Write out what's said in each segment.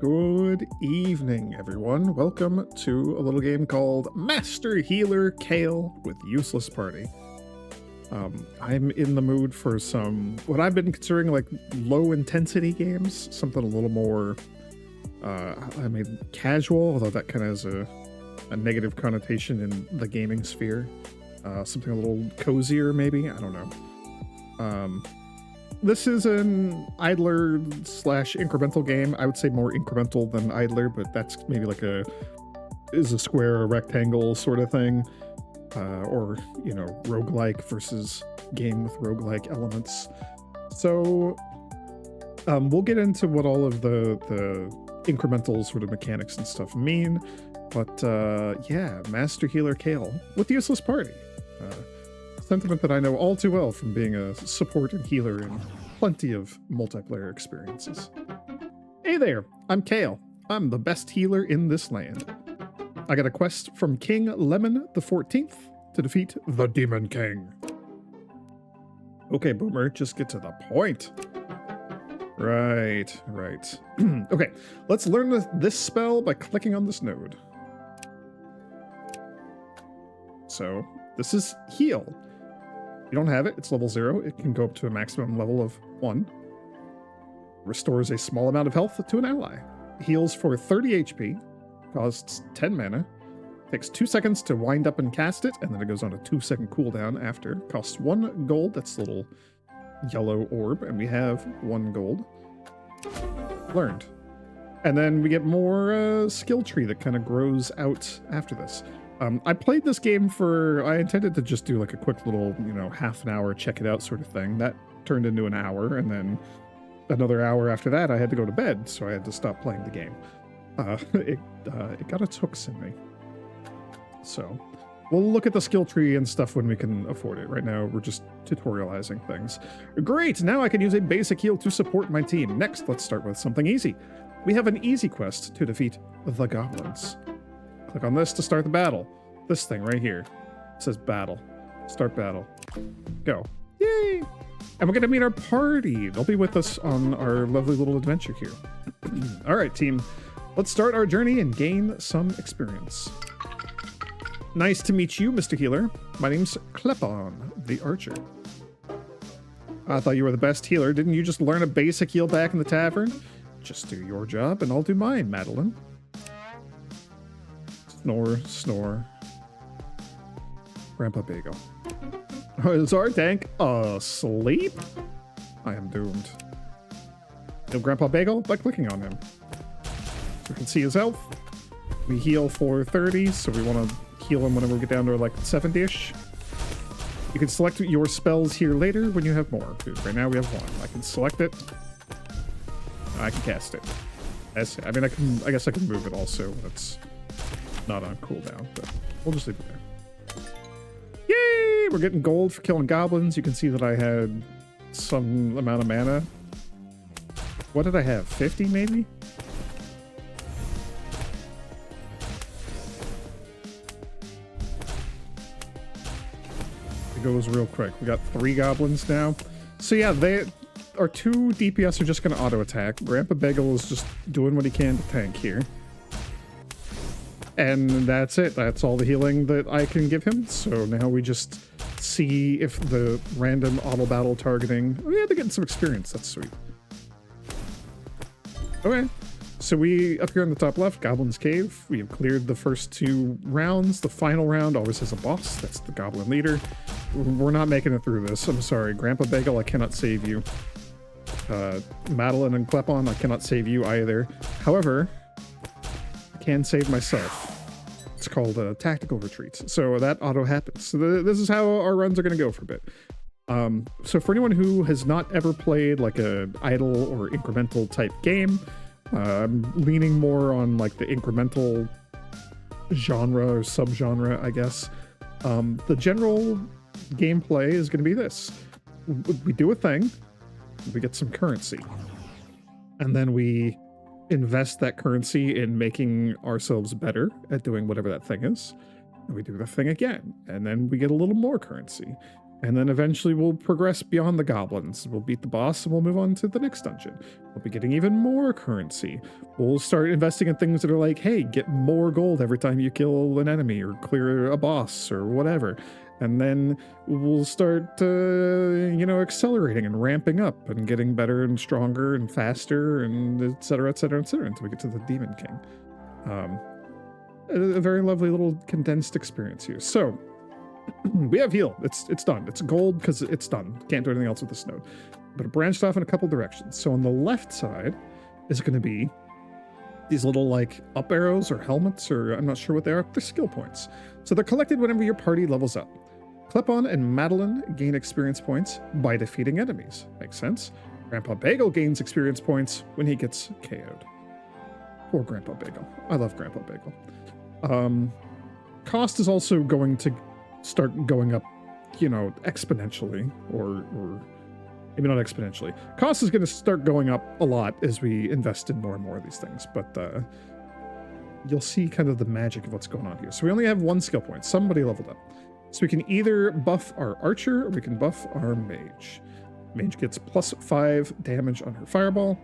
Good evening, everyone. Welcome to a little game called Master Healer Kale with Useless Party. I'm in the mood for some, what I've been considering like low intensity games, something a little more, casual, although that kind of has a negative connotation in the gaming sphere. Something a little cozier, maybe? I don't know. This is an idler slash incremental game. I would say more incremental than idler, but that's maybe like a square or rectangle sort of thing. Or, you know, roguelike versus game with roguelike elements. So we'll get into what all of the incremental sort of mechanics and stuff mean. But yeah, Master Healer Kale with Useless Party. Sentiment that I know all too well from being a support and healer in plenty of multiplayer experiences. Hey there, I'm Kale. I'm the best healer in this land. I got a quest from King Lemon the 14th to defeat the Demon King. Okay, Boomer, just get to the point. Right. Okay, let's learn this spell by clicking on this node. So, this is heal. If you don't have it, it's level 0. It can go up to a maximum level of 1. Restores a small amount of health to an ally. Heals for 30 HP. Costs 10 mana. Takes 2 seconds to wind up and cast it, and then it goes on a 2-second cooldown after. Costs 1 gold. That's a little yellow orb, and we have 1 gold. Learned. And then we get more skill tree that kind of grows out after this. I played this game I intended to just do like a quick little, you know, half an hour, check it out sort of thing. That turned into an hour, and then another hour after that, I had to go to bed, so I had to stop playing the game. It got its hooks in me. So, we'll look at the skill tree and stuff when we can afford it. Right now, we're just tutorializing things. Great, now I can use a basic heal to support my team. Next, let's start with something easy. We have an easy quest to defeat the goblins. Click on this to start the battle. This thing right here. It says battle. Start battle. Go. Yay! And we're gonna meet our party. They'll be with us on our lovely little adventure here. All right, team. Let's start our journey and gain some experience. Nice to meet you, Mr. Healer. My name's Klepon, the Archer. I thought you were the best healer. Didn't you just learn a basic heal back in the tavern? Just do your job and I'll do mine, Madeline. Snore, snore. Grandpa Bagel. Is our tank asleep? I am doomed. Heal Grandpa Bagel by clicking on him. We can see his health. We heal for 30, so we want to heal him whenever we get down to like 70-ish. You can select your spells here later when you have more. Right now we have 1. I can select it. I can cast it. I mean, I guess I can move it also. That's not on cooldown, but we'll just leave it there. Yay! We're getting gold for killing goblins. You can see that I had some amount of mana. What did I have? 50 maybe? It goes real quick. We got 3 goblins now. So yeah, our 2 DPS are just going to auto attack. Grandpa Bagel is just doing what he can to tank here. And that's it. That's all the healing that I can give him. So now we just see if the random auto battle targeting... Oh yeah, they're getting some experience. That's sweet. Okay. So we, up here on the top left, Goblin's Cave. We have cleared the first 2 rounds. The final round always has a boss. That's the Goblin Leader. We're not making it through this. I'm sorry. Grandpa Bagel, I cannot save you. Madeline and Klepon, I cannot save you either. However... can save myself. It's called a tactical retreat. So that auto happens. So this is how our runs are going to go for a bit. So for anyone who has not ever played like a idle or incremental type game, I'm leaning more on like the incremental genre or subgenre, I guess. The general gameplay is going to be this. We do a thing, we get some currency, and then we invest that currency in making ourselves better at doing whatever that thing is. And we do the thing again, and then we get a little more currency. And then eventually we'll progress beyond the goblins. We'll beat the boss and we'll move on to the next dungeon. We'll be getting even more currency. We'll start investing in things that are like, hey, get more gold every time you kill an enemy or clear a boss or whatever. And then we'll start, accelerating and ramping up and getting better and stronger and faster and et cetera, until we get to the Demon King. A very lovely little condensed experience here. So we have heal. It's done. It's gold because it's done. Can't do anything else with this node. But it branched off in a couple directions. So on the left side is going to be these little like up arrows or helmets, or I'm not sure what they are. They're skill points. So they're collected whenever your party levels up. Klepon and Madeline gain experience points by defeating enemies. Makes sense. Grandpa Bagel gains experience points when he gets KO'd. Poor Grandpa Bagel. I love Grandpa Bagel. Cost is also going to start going up, exponentially, or maybe not exponentially. Cost is going to start going up a lot as we invest in more and more of these things, but you'll see kind of the magic of what's going on here. So we only have one skill point. Somebody leveled up. So we can either buff our archer or we can buff our mage. Mage gets +5 damage on her fireball.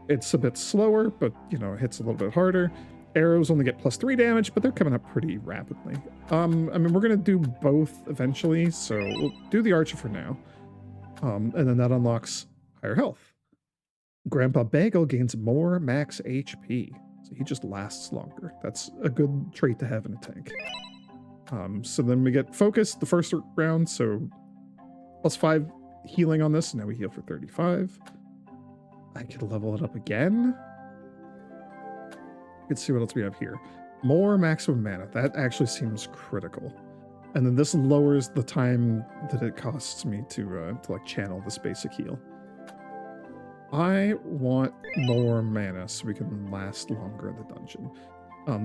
It's a bit slower, but, it hits a little bit harder. Arrows only get +3 damage, but they're coming up pretty rapidly. We're going to do both eventually, so we'll do the archer for now. And then that unlocks higher health. Grandpa Bagel gains more max HP, so he just lasts longer. That's a good trait to have in a tank. So then we get focused the first round, so +5 healing on this. Now we heal for 35. I could level it up again. Let's see what else we have here. More maximum mana. That actually seems critical. And then this lowers the time that it costs me to channel this basic heal. I want more mana so we can last longer in the dungeon.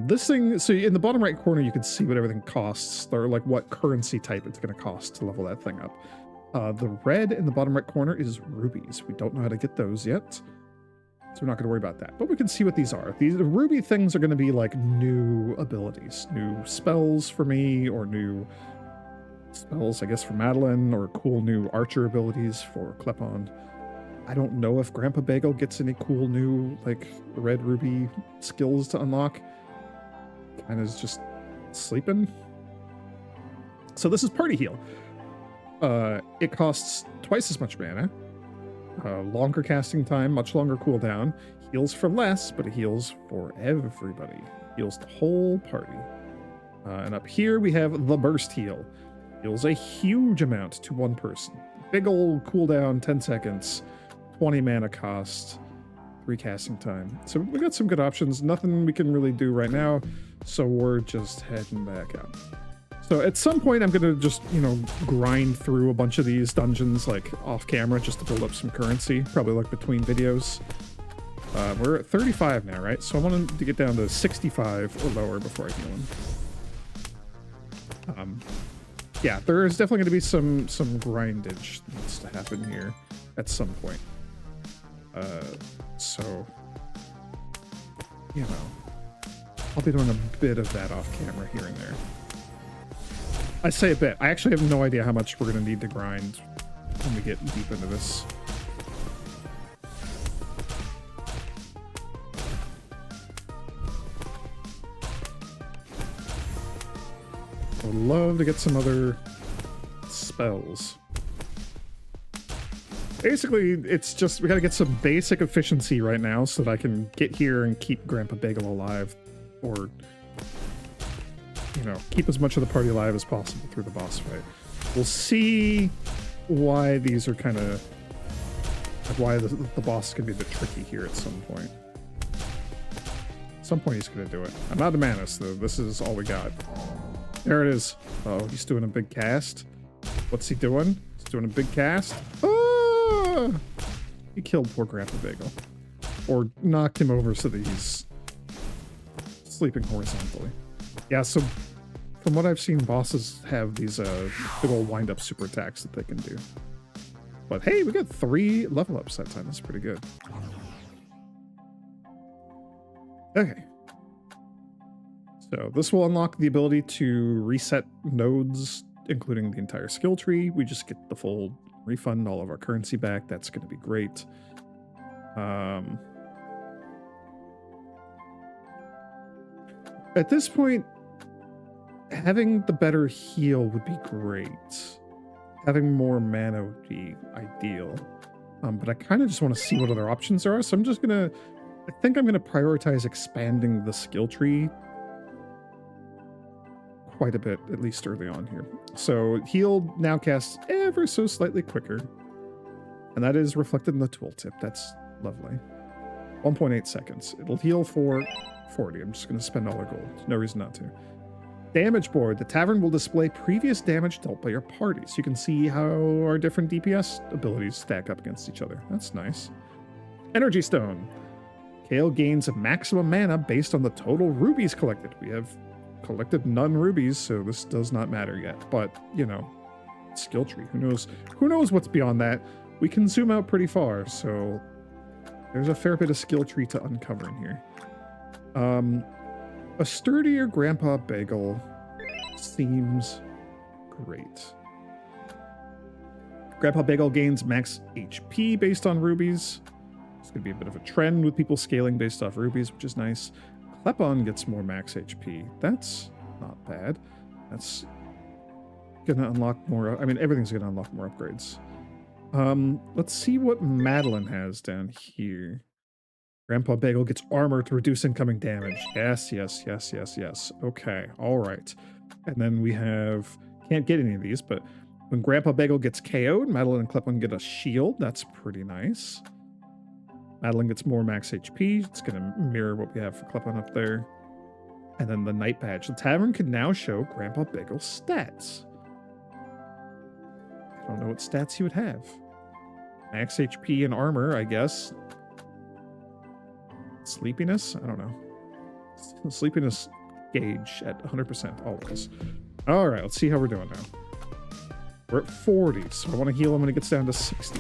This thing, so in the bottom right corner, you can see what everything costs, or like what currency type it's going to cost to level that thing up. The red in the bottom right corner is rubies. We don't know how to get those yet, so we're not going to worry about that. But we can see what these are. These ruby things are going to be like new abilities, new spells for me, or new spells, I guess, for Madeline, or cool new archer abilities for Klepon. I don't know if Grandpa Bagel gets any cool new, like, red ruby skills to unlock. Kind of just sleeping. So this is Party Heal. It costs twice as much mana. Longer casting time, much longer cooldown. Heals for less, but it heals for everybody. Heals the whole party. And up here we have the Burst Heal. Heals a huge amount to one person. Big old cooldown, 10 seconds, 20 mana cost, 3 casting time. So we got some good options. Nothing we can really do right now, so we're just heading back out. So at some point I'm gonna just, grind through a bunch of these dungeons like off camera just to build up some currency, probably like between videos. We're at 35 now, right? So I wanted to get down to 65 or lower before I heal him. Yeah, there is definitely going to be some grindage that needs to happen here at some point. So, I'll be doing a bit of that off camera here and there. I say a bit. I actually have no idea how much we're going to need to grind when we get deep into this. I would love to get some other spells. Basically, it's just, we gotta get some basic efficiency right now so that I can get here and keep Grandpa Bagel alive. Or, keep as much of the party alive as possible through the boss fight. We'll see why these are kind of, why the boss is gonna be a bit tricky here at some point. At some point he's gonna do it. I'm out of mana, though. This is all we got. There it is. Oh, he's doing a big cast. What's he doing? He's doing a big cast. Ah! He killed poor Grandpa Bagel. Or knocked him over so that he's sleeping horizontally. Yeah, so from what I've seen, bosses have these big old wind-up super attacks that they can do. But hey, we got 3 level ups that time. That's pretty good. Okay. So this will unlock the ability to reset nodes including the entire skill tree. We just get the full refund, all of our currency back. That's going to be great. At this point, having the better heal would be great. Having more mana would be ideal. But I kind of just want to see what other options there are. So I'm just going to... I think I'm going to prioritize expanding the skill tree quite a bit, at least early on here. So heal now casts ever so slightly quicker. And that is reflected in the tooltip. That's lovely. 1.8 seconds. It'll heal for 40. I'm just going to spend all our gold. No reason not to. Damage board. The tavern will display previous damage dealt by your party, so you can see how our different DPS abilities stack up against each other. That's nice. Energy stone. Kale gains a maximum mana based on the total rubies collected. We have collected none rubies, so this does not matter yet. But, you know, skill tree. Who knows? Who knows what's beyond that? We can zoom out pretty far, so there's a fair bit of skill tree to uncover in here. A sturdier Grandpa Bagel seems great. Grandpa Bagel gains max HP based on rubies. It's going to be a bit of a trend with people scaling based off rubies, which is nice. Klepon gets more max HP. That's not bad. That's going to unlock more... I mean, everything's going to unlock more upgrades. Let's see what Madeline has down here. Grandpa Bagel gets armor to reduce incoming damage. Yes, yes, yes, yes, yes. Okay, all right. And then we have... Can't get any of these, but when Grandpa Bagel gets KO'd, Madeline and Klepon get a shield. That's pretty nice. Madeline gets more max HP. It's going to mirror what we have for Klepon up there. And then the Night Badge. The tavern can now show Grandpa Bagel's stats. I don't know what stats he would have. Max HP and armor, I guess. Sleepiness? I don't know. Sleepiness gauge at 100% always. All right, let's see how we're doing now. We're at 40, so I want to heal him when it gets down to 60.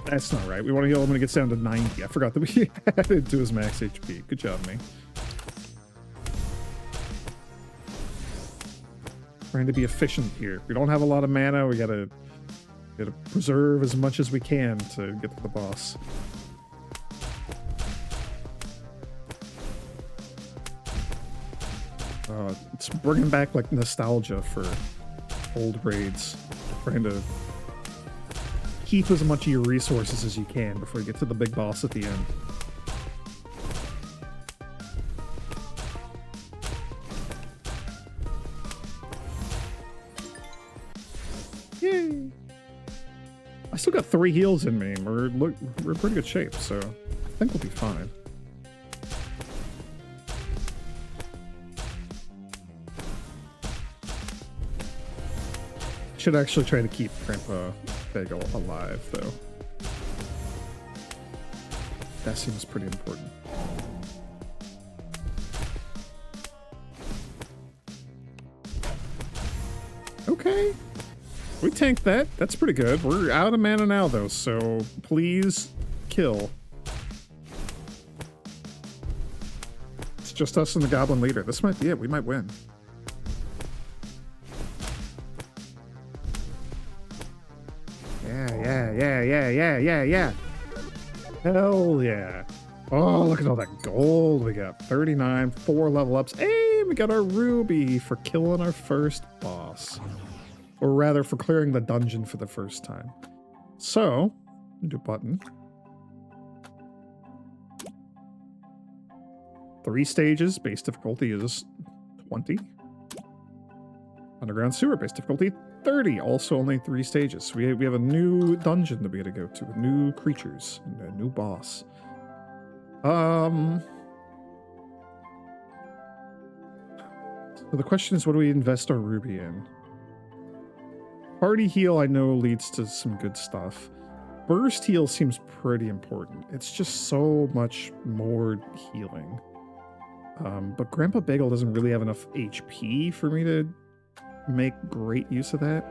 That's not right. We want to heal him when it gets down to 90. I forgot that we added to his max HP. Good job, me. Trying to be efficient here. We don't have a lot of mana. We gotta preserve as much as we can to get to the boss. It's bringing back like nostalgia for old raids. Trying to keep as much of your resources as you can before you get to the big boss at the end. Yay! I still got 3 heals in me. We're in pretty good shape, so I think we'll be fine. Should actually try to keep Grandpa Bagel alive, though. That seems pretty important. Okay. We tanked that. That's pretty good. We're out of mana now, though, so please kill. It's just us and the Goblin Leader. This might be it. We might win. Yeah. Hell yeah. Oh, look at all that gold we got. 39, 4 level ups. Hey, we got our ruby for killing our first boss. Or rather, for clearing the dungeon for the first time. So, do button. 3 stages, base difficulty is 20. Underground sewer, base difficulty 30, also only 3 stages. So we have a new dungeon that we gotta go to, with new creatures, and a new boss. So the question is, what do we invest our ruby in? Party heal, I know, leads to some good stuff. Burst heal seems pretty important. It's just so much more healing. But Grandpa Bagel doesn't really have enough HP for me to make great use of that.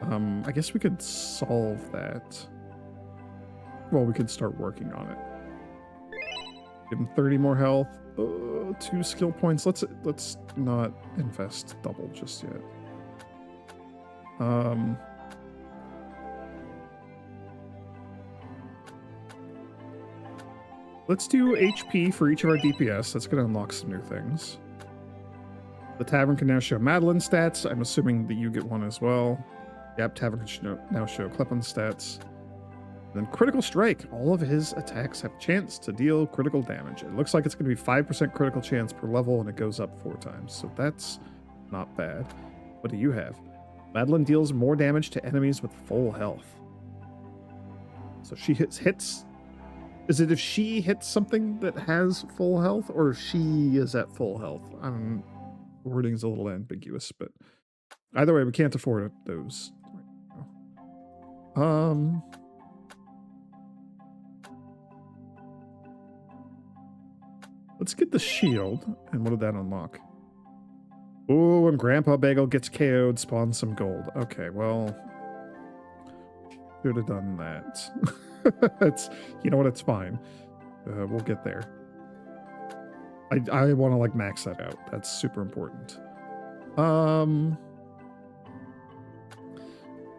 I guess we could solve that. Well, we could start working on it. Give him 30 more health. 2 skill points. Let's not invest double just yet. Let's do HP for each of our DPS. That's going to unlock some new things. The Tavern can now show Madeline stats. I'm assuming that you get one as well. Yep, Tavern can now show Kleppen stats. Then Critical Strike. All of his attacks have a chance to deal critical damage. It looks like it's going to be 5% critical chance per level, and it goes up 4 times. So that's not bad. What do you have? Madeline deals more damage to enemies with full health. So she hits... Is it if she hits something that has full health, or if she is at full health? Wording's a little ambiguous, but either way, we can't afford those right now. Let's get the shield. And what did that unlock? Oh, when Grandpa Bagel gets KO'd, spawns some gold. Okay, well, should have done that. It's, you know what? It's fine. We'll get there. I want to like max that out. That's super important.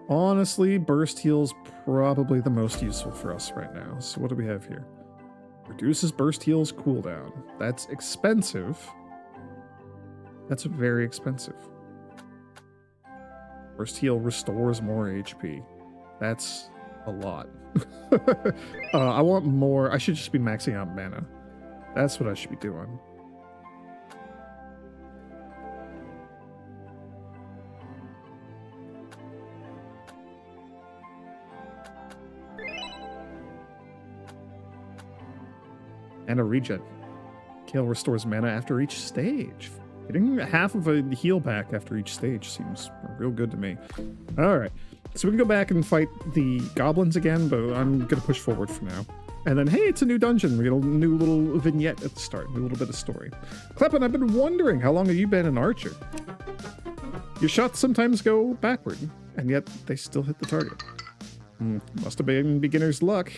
Honestly, burst heal's probably the most useful for us right now. So what do we have here? Reduces burst heal's cooldown. That's expensive. That's very expensive. Burst heal restores more HP. That's a lot. I want more. I should just be maxing out mana. That's what I should be doing. And a regen. Kale restores mana after each stage. Getting half of a heal back after each stage seems real good to me. Alright, so we can go back and fight the goblins again, but I'm going to push forward for now. And then, hey, it's a new dungeon. We get a new little vignette at the start, a little bit of story. Kleppen, I've been wondering, how long have you been an archer? Your shots sometimes go backward, and yet they still hit the target. Must have been beginner's luck.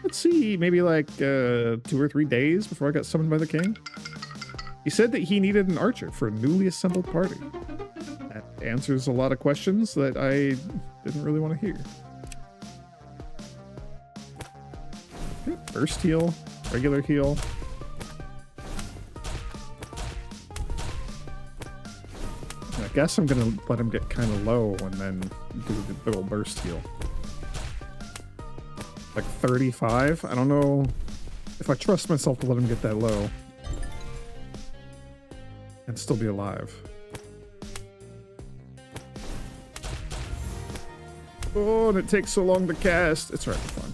Let's see, maybe like 2 or 3 days before I got summoned by the king. He said that he needed an archer for a newly assembled party. That answers a lot of questions that I didn't really want to hear. Okay, burst heal, regular heal. I guess I'm gonna let him get kind of low and then do the little burst heal. Like 35? I don't know if I trust myself to let him get that low. And still be alive. Oh, and it takes so long to cast. It's right, fun.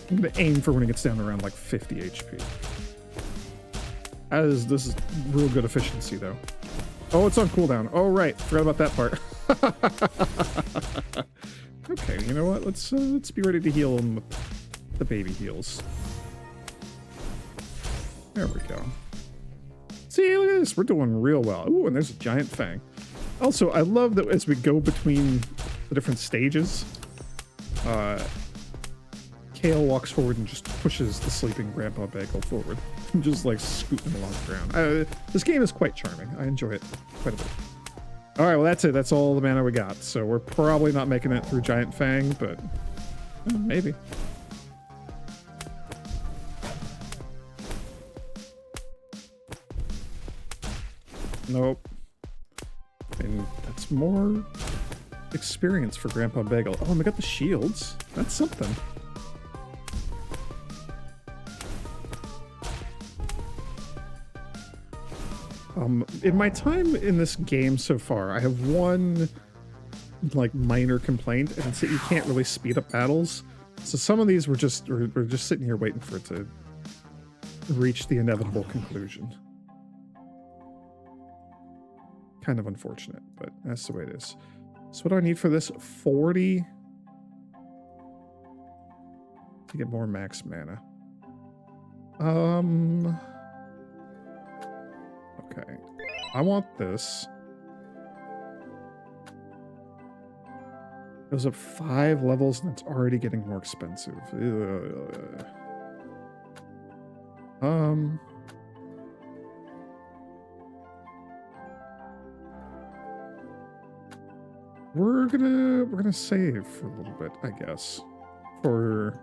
I'm gonna aim for when it gets down to around like 50 HP. This is real good efficiency though. Oh, it's on cooldown. Oh right, forgot about that part. Okay, you know what? Let's be ready to heal him with the baby heals. There we go. See, look at this. We're doing real well. Ooh, and there's a giant fang. Also, I love that as we go between the different stages, Kale walks forward and just pushes the sleeping Grandpa Bagel forward. Just like scooting along the ground. This game is quite charming. I enjoy it quite a bit. Alright, well that's it. That's all the mana we got. So we're probably not making it through Giant Fang, but maybe. Nope. And that's more experience for Grandpa Bagel. Oh, and we got the shields. That's something. In my time in this game so far, I have one like minor complaint, and it's that you can't really speed up battles. So some of these we're just sitting here waiting for it to reach the inevitable conclusion. Kind of unfortunate, but that's the way it is. So what do I need for this? 40 to get more max mana. Okay. I want this. Goes up 5 levels and it's already getting more expensive. We're gonna save for a little bit, I guess. For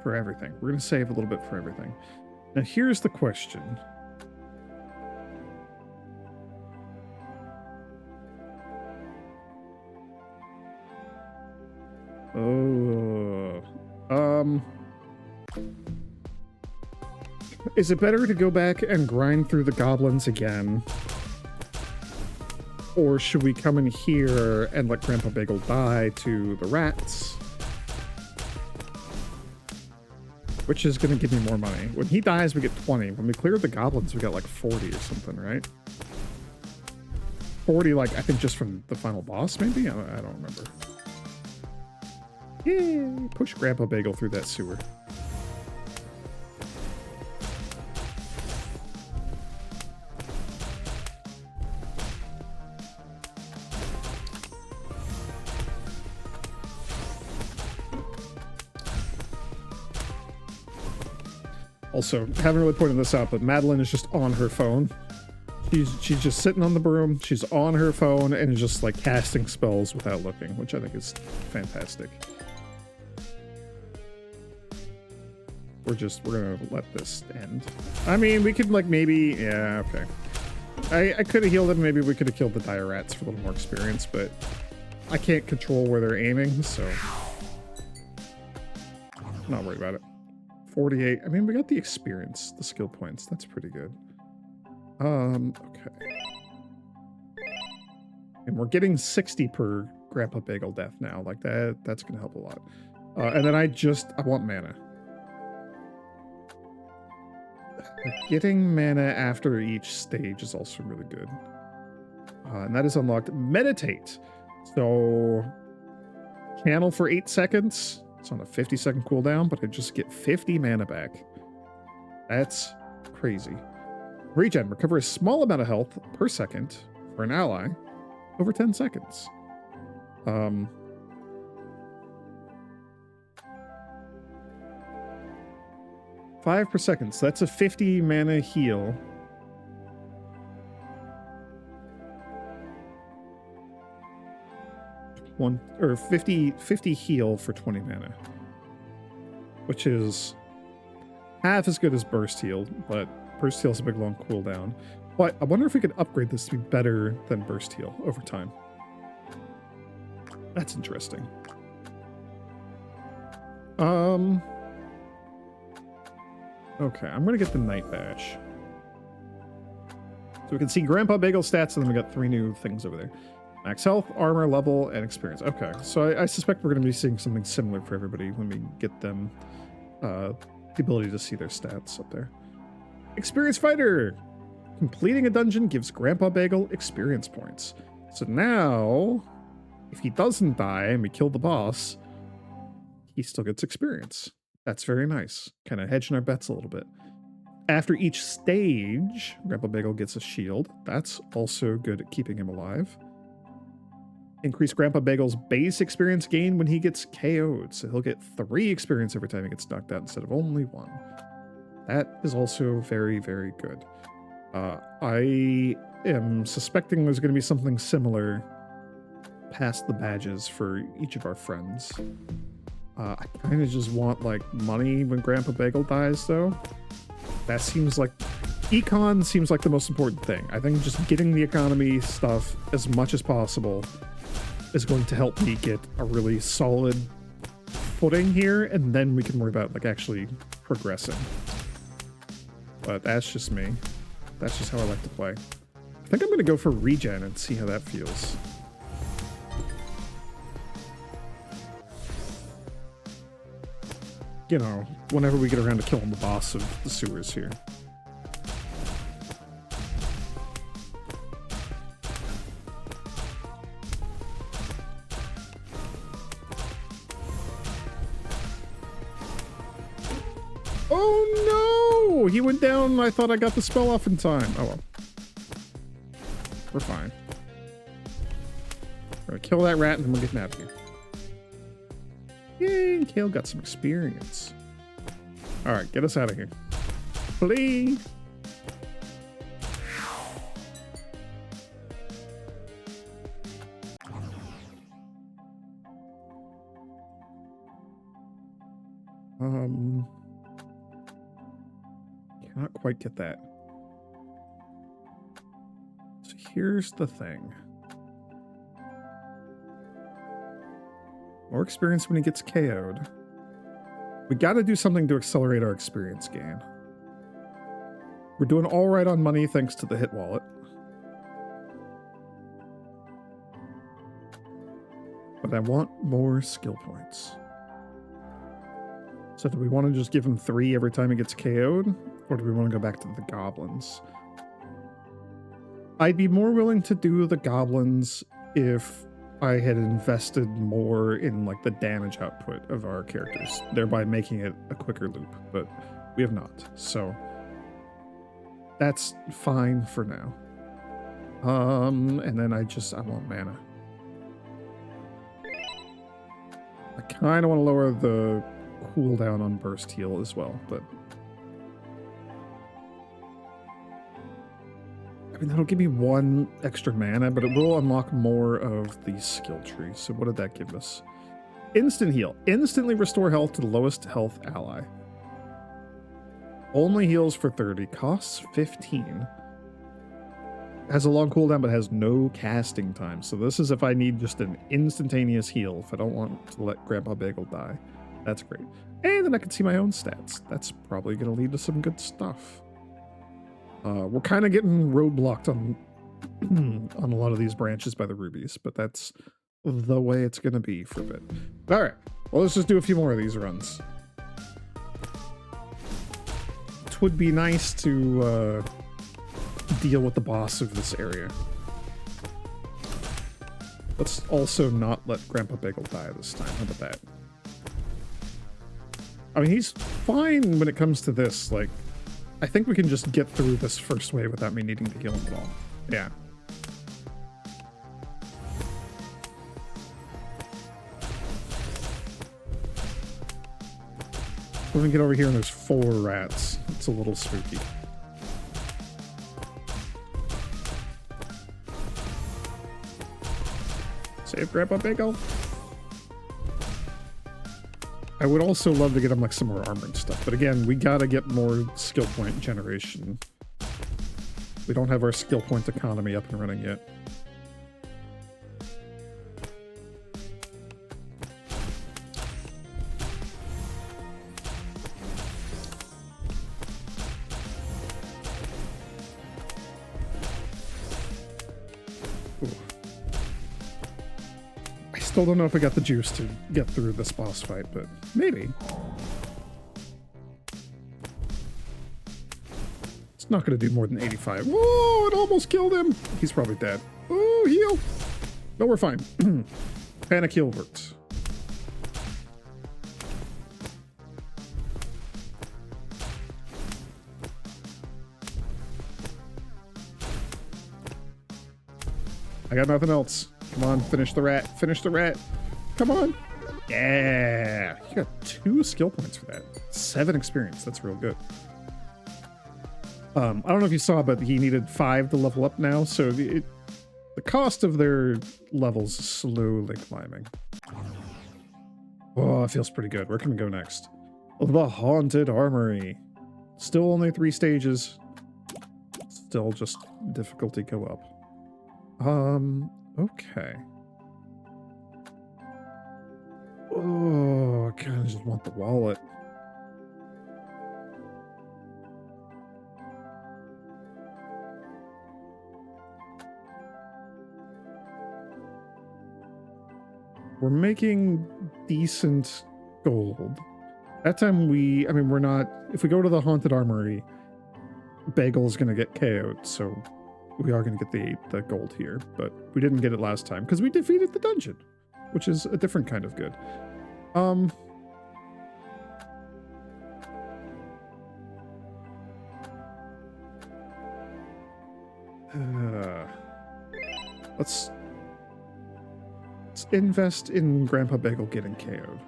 everything. We're gonna save a little bit for everything. Now here's the question. Is it better to go back and grind through the goblins again? Or should we come in here and let Grandpa Bagel die to the rats? Which is going to give me more money. When he dies, we get 20. When we clear the goblins, we got like 40 or something, right? 40, like, I think just from the final boss, maybe? I don't remember. Yay! Push Grandpa Bagel through that sewer. Also, haven't really pointed this out, but Madeline is just on her phone. She's just sitting on the broom. She's on her phone and just like casting spells without looking, which I think is fantastic. We're gonna let this end. I mean, we could like maybe, yeah, okay. I could have healed him. Maybe we could have killed the dire rats for a little more experience, but I can't control where they're aiming, so I'm not worried about it. 48. I mean, we got the experience, the skill points. That's pretty good. Okay. And we're getting 60 per Grandpa Bagel death now. Like that's gonna help a lot. And then I want mana. Getting mana after each stage is also really good. And that is unlocked. Meditate. So channel for 8 seconds. It's on a 50-second cooldown, but I just get 50 mana back. That's crazy. Regen. Recover a small amount of health per second for an ally over 10 seconds. 5 per second. So that's a 50 mana heal. One or 50 heal for 20 mana, which is half as good as burst heal, but burst heal is a big long cooldown. But I wonder if we could upgrade this to be better than burst heal over time. That's interesting. Okay, I'm gonna get the night badge, so we can see Grandpa Bagel stats, and then we got 3 new things over there. Max health, armor, level, and experience. Okay, so I suspect we're going to be seeing something similar for everybody when we get them the ability to see their stats up there. Experience fighter! Completing a dungeon gives Grandpa Bagel experience points. So now, if he doesn't die and we kill the boss, he still gets experience. That's very nice. Kind of hedging our bets a little bit. After each stage, Grandpa Bagel gets a shield. That's also good at keeping him alive. Increase Grandpa Bagel's base experience gain when he gets KO'd. So he'll get 3 experience every time he gets knocked out instead of only 1. That is also very, very good. I am suspecting there's going to be something similar past the badges for each of our friends. I kind of just want like money when Grandpa Bagel dies though. That seems like econ seems like the most important thing. I think just getting the economy stuff as much as possible is going to help me get a really solid footing here, and then we can worry about like actually progressing. But that's just me. That's just how I like to play. I think I'm going to go for regen and see how that feels. You know, whenever we get around to killing the boss of the sewers here. Oh no! He went down. I thought I got the spell off in time. Oh well. We're fine. We're gonna kill that rat and then we're getting out of here. Yay, Kale got some experience. Alright, get us out of here. Please. Cannot quite get that. So here's the thing. More experience when he gets KO'd. We gotta do something to accelerate our experience gain. We're doing alright on money thanks to the hit wallet. But I want more skill points. So do we want to just give him 3 every time he gets KO'd? Or do we want to go back to the goblins? I'd be more willing to do the goblins if I had invested more in like the damage output of our characters, thereby making it a quicker loop, but we have not. So that's fine for now. And then I want mana. I kind of want to lower the cooldown on burst heal as well, but I mean, that'll give me 1 extra mana, but it will unlock more of the skill tree. So what did that give us? Instant heal. Instantly restore health to the lowest health ally. Only heals for 30. Costs 15. Has a long cooldown, but has no casting time. So this is if I need just an instantaneous heal. If I don't want to let Grandpa Bagel die. That's great. And then I can see my own stats. That's probably going to lead to some good stuff. We're kind of getting roadblocked on on a lot of these branches by the rubies, but that's the way it's going to be for a bit. All right, well, let's just do a few more of these runs. It would be nice to deal with the boss of this area. Let's also not let Grandpa Bagel die this time. How about that? I mean, he's fine when it comes to this, like, I think we can just get through this first wave without me needing to heal him at all. Yeah. We're gonna get over here and there's 4 rats. It's a little spooky. Save Grandpa Bagel. I would also love to get him like some more armor and stuff, but again, we gotta get more skill point generation. We don't have our skill point economy up and running yet. Ooh. I still don't know if I got the juice to get through this boss fight, but maybe. It's not going to do more than 85. Whoa, it almost killed him. He's probably dead. Oh, heal. No, we're fine. Panic heal worked. I got nothing else. Come on, finish the rat. Finish the rat. Come on. Yeah. You got 2 skill points for that. 7 experience. That's real good. I don't know if you saw, but he needed 5 to level up now, so the cost of their levels is slowly climbing. Oh, it feels pretty good. Where can we go next? The Haunted Armory. Still only 3 stages. Still just difficulty go up. Okay. Oh, I kind of just want the wallet. We're making decent gold. That time we're not, if we go to the Haunted Armory, Bagel's gonna get KO'd, so we are gonna get the gold here, but we didn't get it last time because we defeated the dungeon, which is a different kind of good. invest in Grandpa Bagel getting KO'd.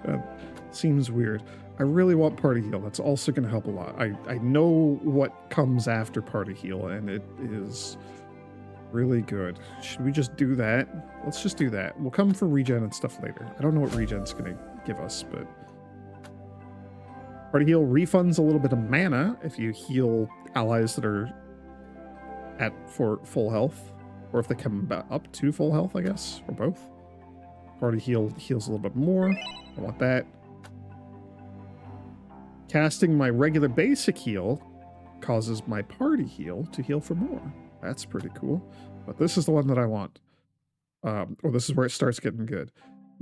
That seems weird. I really want Party Heal. That's also going to help a lot. I know what comes after Party Heal, and it is really good. Should we just do that? Let's just do that. We'll come for regen and stuff later. I don't know what regen's going to give us, but Party Heal refunds a little bit of mana if you heal allies that are at for full health, or if they come up to full health, I guess, or both. Party Heal heals a little bit more. I want that. Casting my regular basic heal causes my Party Heal to heal for more. That's pretty cool. But this is the one that I want. Or this is where it starts getting good.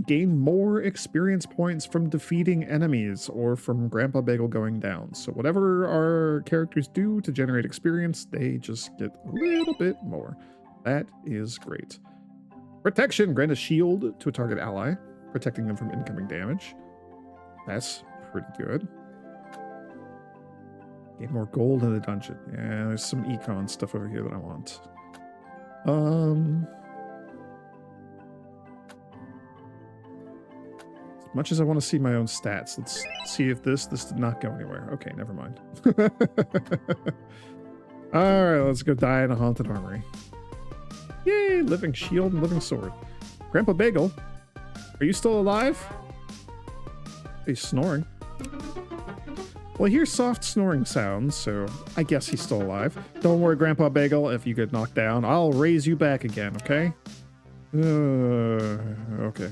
Gain more experience points from defeating enemies or from Grandpa Bagel going down. So whatever our characters do to generate experience, they just get a little bit more. That is great. Protection. Grant a shield to a target ally, protecting them from incoming damage. That's pretty good. Get more gold in the dungeon. Yeah, there's some econ stuff over here that I want. As much as I want to see my own stats, let's see if this did not go anywhere. Okay, never mind. Alright, let's go die in a haunted armory. Yay, living shield and living sword. Grandpa Bagel, are you still alive? He's snoring. Well, I hear soft snoring sounds, so I guess he's still alive. Don't worry, Grandpa Bagel, if you get knocked down, I'll raise you back again, okay? Okay.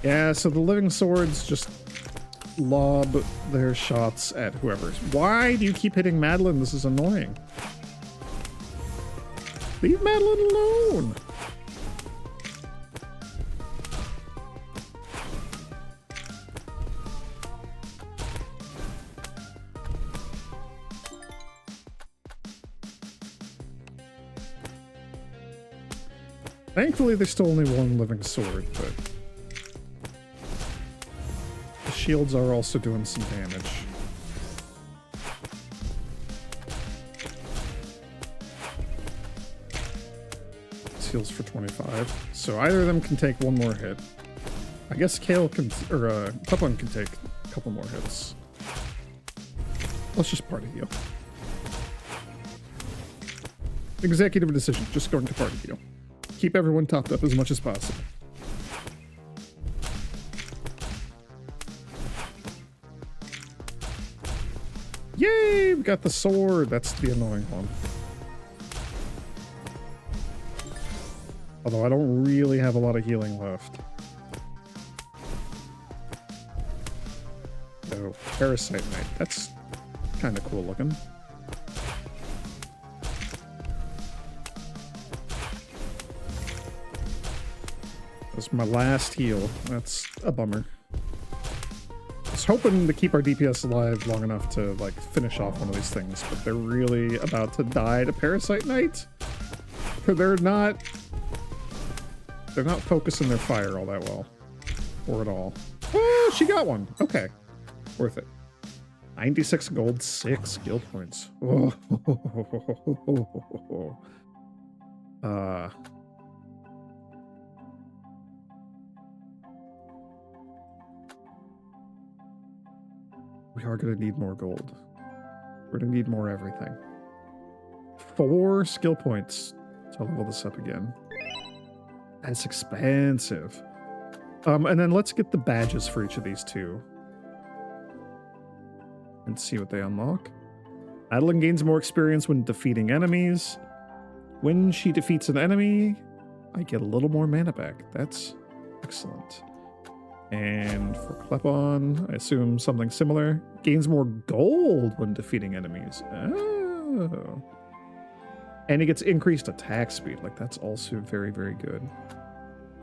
Yeah, so the living swords just lob their shots at whoever's. Why do you keep hitting Madeline? This is annoying. Leave Madeline alone. Thankfully, there's still only one living sword, but the shields are also doing some damage. Heals for 25. So either of them can take one more hit. I guess Kale can, or Peplin can take a couple more hits. Let's just Party Heal. Executive decision, just going to Party Heal. Keep everyone topped up as much as possible. Yay! We got the sword. That's the annoying one. Although I don't really have a lot of healing left. Oh, Parasite Knight. That's kind of cool looking. That's my last heal. That's a bummer. I was hoping to keep our DPS alive long enough to, like, finish off one of these things, but they're really about to die to Parasite Knight. They're not focusing their fire all that well. Or at all. Oh, she got one. Okay. Worth it. 96 gold, 6 skill points. Oh. We are going to need more gold. We're going to need more everything. 4 skill points to level this up again. That's expensive. And then let's get the badges for each of these two. And see what they unlock. Madeline gains more experience when defeating enemies. When she defeats an enemy, I get a little more mana back. That's excellent. And for Klepon, I assume something similar. Gains more gold when defeating enemies. Oh. And he gets increased attack speed. Like, that's also very, very good.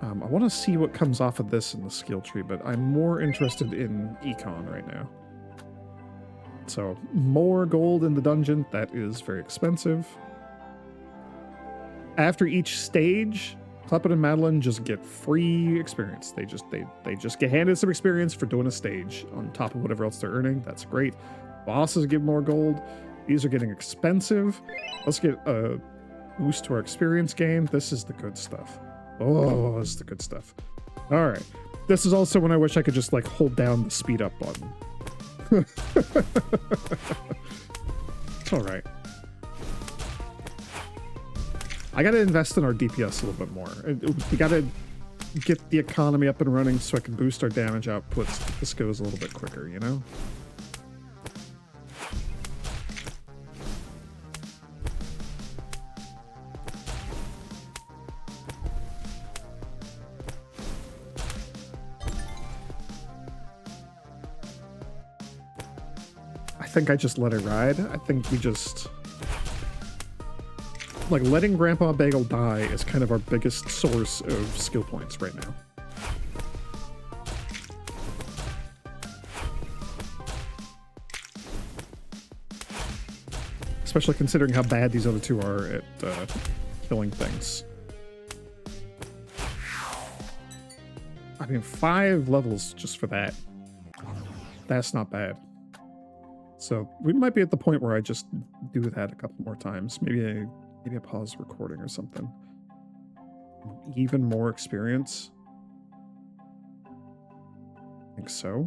I want to see what comes off of this in the skill tree, but I'm more interested in econ right now. So, more gold in the dungeon. That is very expensive. After each stage, Clepin and Madeline just get free experience. They just get handed some experience for doing a stage on top of whatever else they're earning. That's great. Bosses give more gold. These are getting expensive. Let's get a boost to our experience gain. This is the good stuff. Oh, this is the good stuff. All right. This is also when I wish I could just like hold down the speed up button. It's all right. I got to invest in our DPS a little bit more. We got to get the economy up and running so I can boost our damage outputs. This goes a little bit quicker, you know? I think I just let it ride. I think we just... Like, letting Grandpa Bagel die is kind of our biggest source of skill points right now. Especially considering how bad these other two are at killing things. I mean, 5 levels just for that. That's not bad. So we might be at the point where I just do that a couple more times. Maybe I pause recording or something. Even more experience. I think so.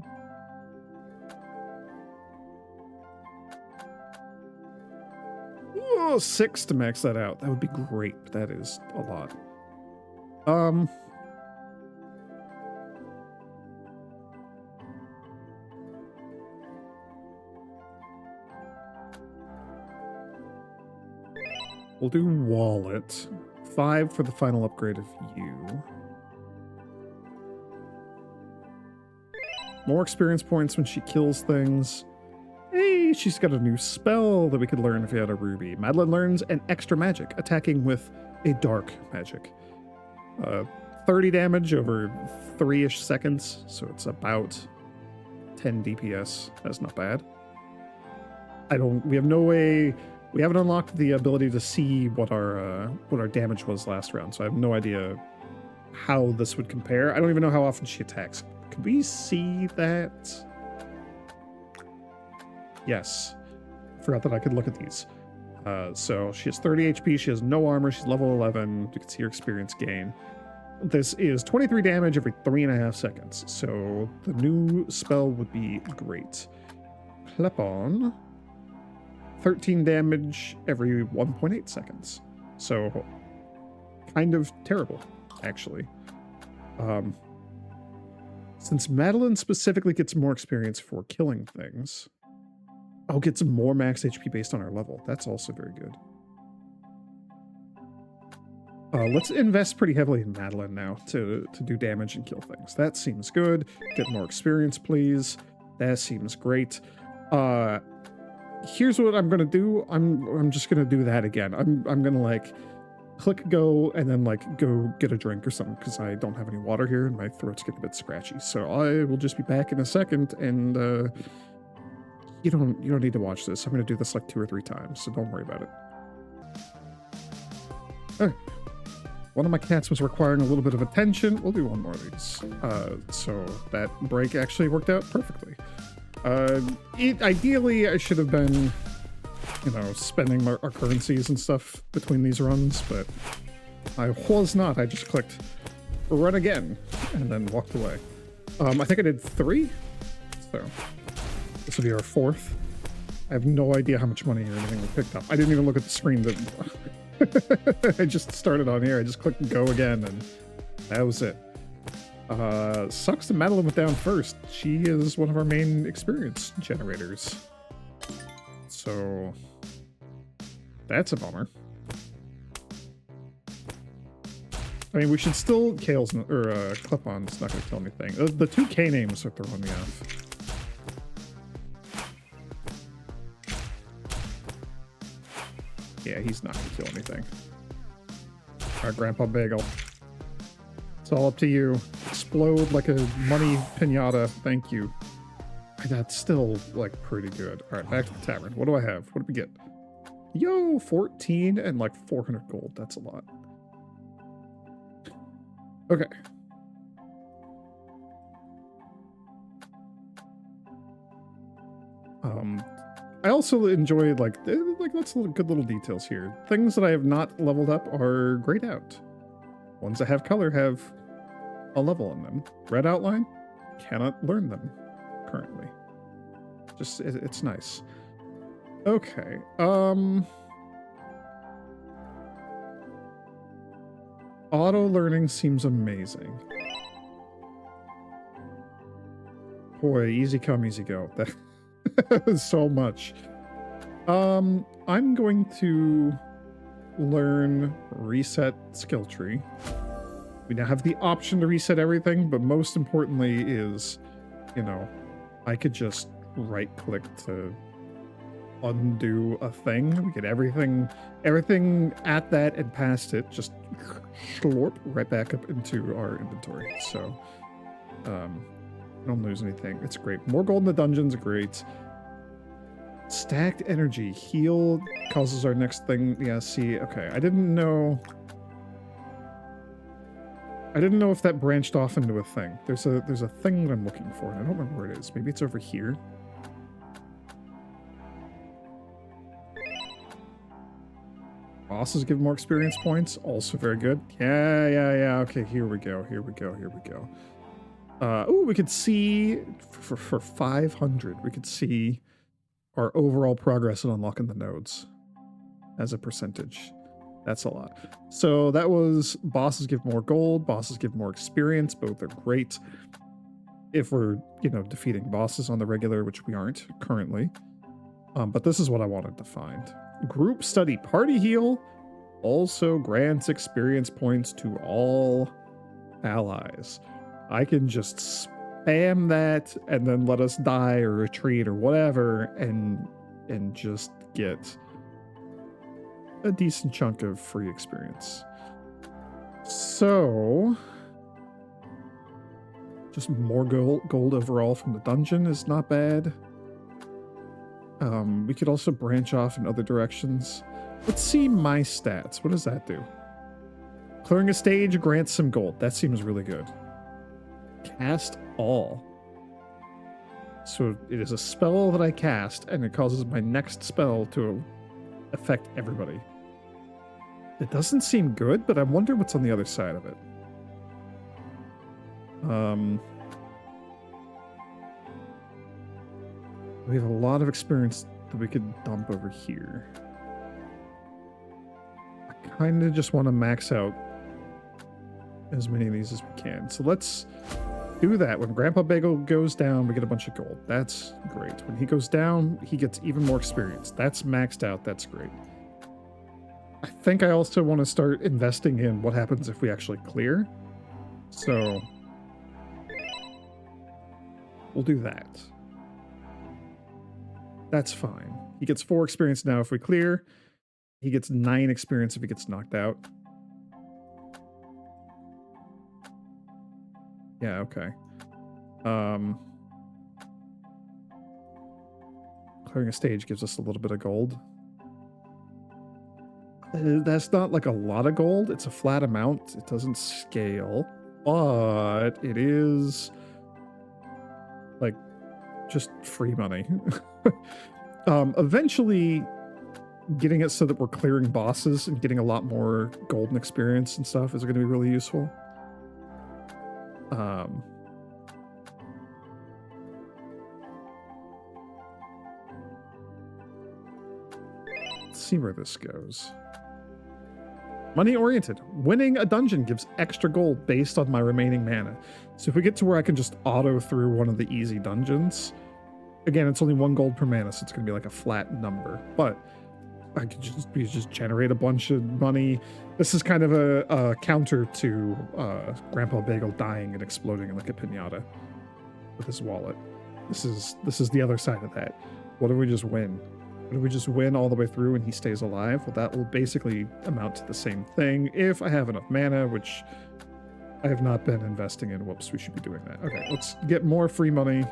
Oh, 6 to max that out. That would be great, but that is a lot. We'll do wallet. 5 for the final upgrade of you. More experience points when she kills things. Hey, she's got a new spell that we could learn if we had a ruby. Madeline learns an extra magic, attacking with a dark magic. 30 damage over 3-ish seconds, so it's about 10 DPS. That's not bad. We have no way... We haven't unlocked the ability to see what our damage was last round, so I have no idea how this would compare. I don't even know how often she attacks. Could we see that? Yes. Forgot that I could look at these. So she has 30 HP, she has no armor, she's level 11. You can see her experience gain. This is 23 damage every 3.5 seconds, so the new spell would be great. Clip on. 13 damage every 1.8 seconds. So, kind of terrible, actually. Since Madeline specifically gets more experience for killing things... Oh, gets more max HP based on our level. That's also very good. Let's invest pretty heavily in Madeline now to do damage and kill things. That seems good. Get more experience, please. That seems great. Here's what I'm gonna do. I'm just gonna do that again. I'm gonna like click go and then like go get a drink or something because I don't have any water here and my throat's getting a bit scratchy. So I will just be back in a second, and you don't need to watch this. I'm gonna do this like 2 or 3 times, so don't worry about it. Okay. One of my cats was requiring a little bit of attention. We'll do one more of these. So that break actually worked out perfectly. Ideally, I should have been, spending our currencies and stuff between these runs, but I was not. I just clicked run again and then walked away. I think I did 3, so this will be our 4th. I have no idea how much money or anything we picked up. I didn't even look at the screen. I just started on here. I just clicked go again, and that was it. Sucks that Madeline went down first. She is one of our main experience generators. So that's a bummer. I mean, we should still... Kale's... or Clip-On's not going to kill anything. The 2 K names are throwing me off. Yeah, he's not going to kill anything. Alright, Grandpa Bagel. It's all up to you. Explode like a money pinata. Thank you. That's still, like, pretty good. Alright, back to the tavern. What do I have? What did we get? Yo, 14 and, like, 400 gold. That's a lot. Okay. I also enjoy like lots of good little details here. Things that I have not leveled up are grayed out. Ones that have color have a level on them. Red outline, cannot learn them currently. Just it's nice. Okay. Auto learning seems amazing. Boy, easy come, easy go. That is so much. I'm going to learn reset skill tree. We now have the option to reset everything, but most importantly is, you know, I could just right click to undo a thing. We get everything at that and past it just slurp right back up into our inventory. So I don't lose anything. It's great. More gold in the dungeons, great. Stacked energy. Heal causes our next thing. Yeah, see, okay. I didn't know if that branched off into a thing. There's a thing that I'm looking for, and I don't remember where it is. Maybe it's over here. Bosses give more experience points. Also very good. Yeah. Okay, here we go. Oh, we could see for 500, we could see our overall progress in unlocking the nodes as a percentage. That's a lot. So that was bosses give more gold, bosses give more experience. Both are great if we're, defeating bosses on the regular, which we aren't currently. But this is what I wanted to find. Group study party heal also grants experience points to all allies. I can just spam that and then let us die or retreat or whatever and just get a decent chunk of free experience. So just more gold overall from the dungeon is not bad. We could also branch off in other directions. Let's see my stats. What does that do? Clearing a stage grants some gold. That seems really good. Cast all. So it is a spell that I cast, and it causes my next spell to affect everybody. It doesn't seem good, but I wonder what's on the other side of it. We have a lot of experience that we could dump over here. I kind of just want to max out as many of these as we can. So let's do that. When Grandpa Bagel goes down, we get a bunch of gold. That's great. When he goes down, he gets even more experience. That's maxed out. That's great. I think I also want to start investing in what happens if we actually clear. So we'll do that. That's fine. He gets 4 experience now if we clear. He gets 9 experience if he gets knocked out. Yeah, okay. Clearing a stage gives us a little bit of gold. That's not like a lot of gold. It's a flat amount. It doesn't scale, but it is like just free money. Eventually getting it so that we're clearing bosses and getting a lot more golden experience and stuff is going to be really useful. Let's see where this goes. Money oriented. Winning a dungeon gives extra gold based on my remaining mana. So if we get to where I can just auto through one of the easy dungeons, again, it's only 1 gold per mana, so it's going to be like a flat number. But I could just generate a bunch of money. This is kind of a counter to Grandpa Bagel dying and exploding like a piñata with his wallet. This is the other side of that. What do we just win? What do we just win all the way through and he stays alive? Well, that will basically amount to the same thing if I have enough mana, which I have not been investing in. Whoops, we should be doing that. Okay, let's get more free money.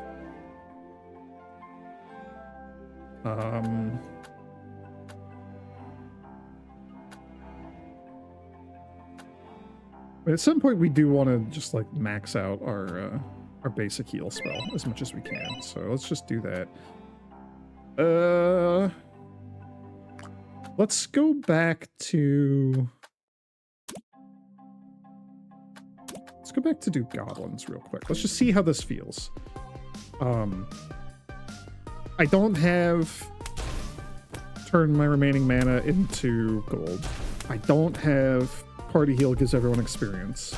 But at some point, we do want to just like max out our basic heal spell as much as we can. So let's just do that. Let's go back to... Let's go back to do goblins real quick. Let's just see how this feels. I don't have turn my remaining mana into gold. I don't have party heal gives everyone experience.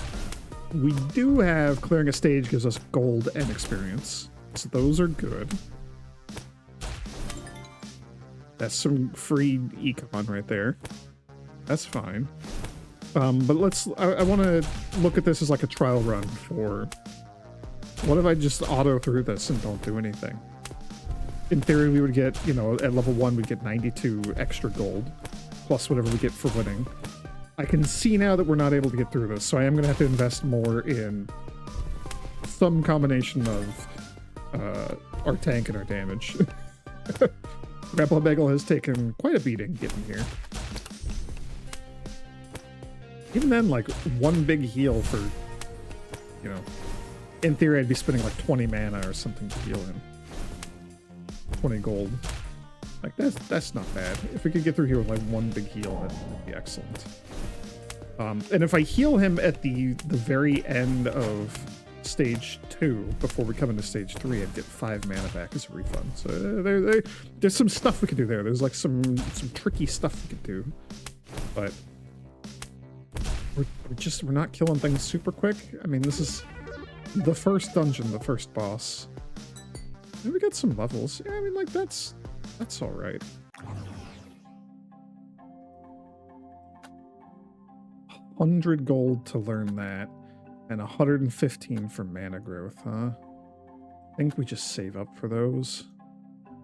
We do have clearing a stage gives us gold and experience. So those are good. That's some free econ right there. That's fine. But I want to look at this as like a trial run for what if I just auto through this and don't do anything? In theory, we would get, you know, at level 1, we'd get 92 extra gold, plus whatever we get for winning. I can see now that we're not able to get through this, so I am going to have to invest more in some combination of our tank and our damage. Grandpa Bagel has taken quite a beating getting here. Even then, like, one big heal for, you know, in theory, I'd be spending like 20 mana or something to heal him. 20 gold. Like, that's not bad. If we could get through here with like one big heal, that would be excellent. And if I heal him at the very end of stage 2, before we come into stage 3, I'd get 5 mana back as a refund. So there's some stuff we could do there. There's like some tricky stuff we could do. But we're not killing things super quick. I mean, this is the first dungeon, the first boss. And we got some levels. Yeah, I mean, like, that's all right. 100 gold to learn that, and 115 for mana growth, huh? I think we just save up for those.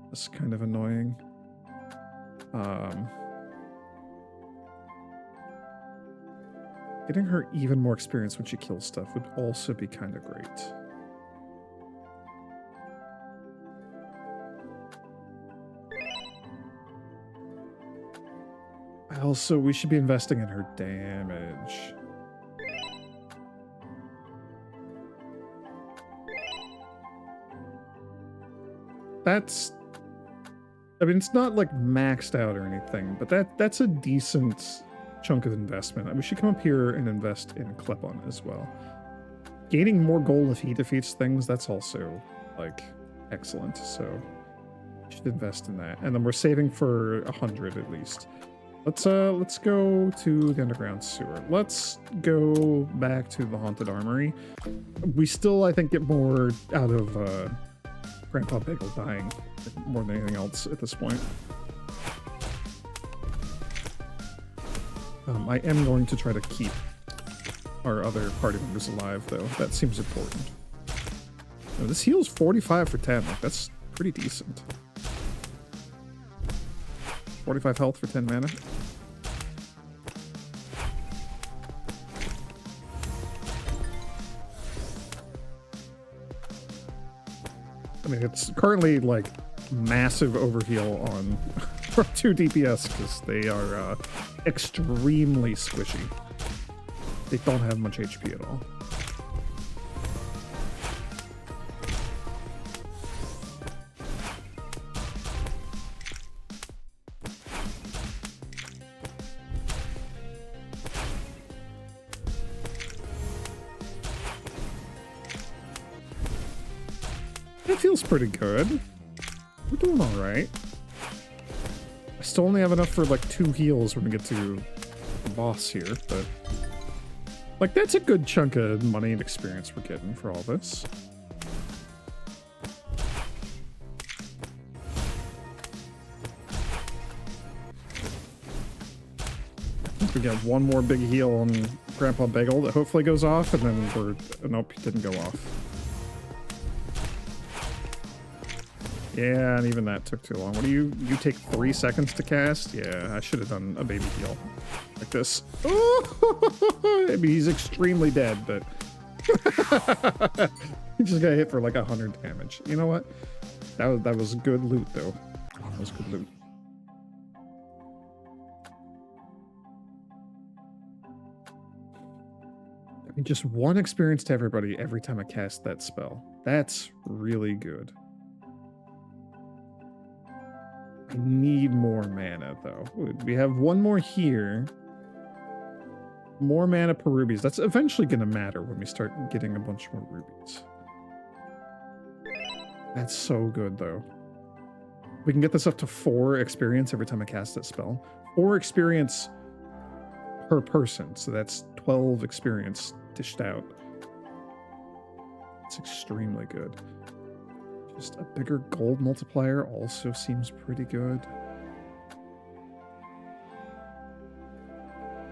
That's kind of annoying. Getting her even more experience when she kills stuff would also be kind of great. Also, we should be investing in her damage. That's... I mean, it's not like maxed out or anything, but that's a decent chunk of investment. We should come up here and invest in Klepon as well. Gaining more gold if he defeats things, that's also, like, excellent. So, we should invest in that. And then we're saving for 100 at least. Let's go to the underground sewer. Let's go back to the Haunted Armory. We still, I think, get more out of Grandpa Bagel dying more than anything else at this point. I am going to try to keep our other party members alive, though. That seems important. Now, this heals 45 for 10. Like, that's pretty decent. 45 health for 10 mana. I mean, it's currently, like, massive overheal on our 2 DPS because they are extremely squishy. They don't have much HP at all. That feels pretty good. We're doing all right. I still only have enough for like 2 heals when we get to the boss here, but like that's a good chunk of money and experience we're getting for all this. I think we got one more big heal on Grandpa Bagel that hopefully goes off, and then we're... Nope, he didn't go off. Yeah, and even that took too long. What do you take 3 seconds to cast? Yeah, I should have done a baby heal like this. Oh, I mean, he's extremely dead, but he just got hit for like 100 damage. You know what? That was good loot, though. That was good loot. And just 1 experience to everybody every time I cast that spell. That's really good. I need more mana, though. We have 1 more here. More mana per rubies. That's eventually going to matter when we start getting a bunch more rubies. That's so good, though. We can get this up to 4 experience every time I cast that spell. 4 experience per person. So that's 12 experience dished out. It's extremely good. Just a bigger gold multiplier also seems pretty good.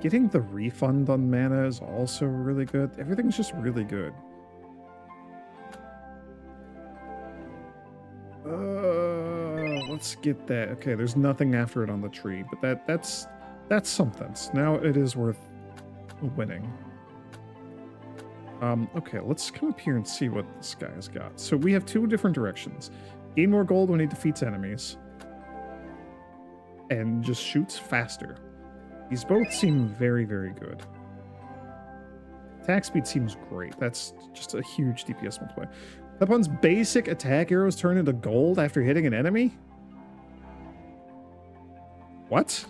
Getting the refund on mana is also really good. Everything's just really good. Let's get that. Okay, there's nothing after it on the tree, but that's something. So now it is worth winning. Okay, let's come up here and see what this guy's got. So we have 2 different directions. Gain more gold when he defeats enemies. And just shoots faster. These both seem very, very good. Attack speed seems great. That's just a huge DPS multiplier. Clip-on's basic attack arrows turn into gold after hitting an enemy? What?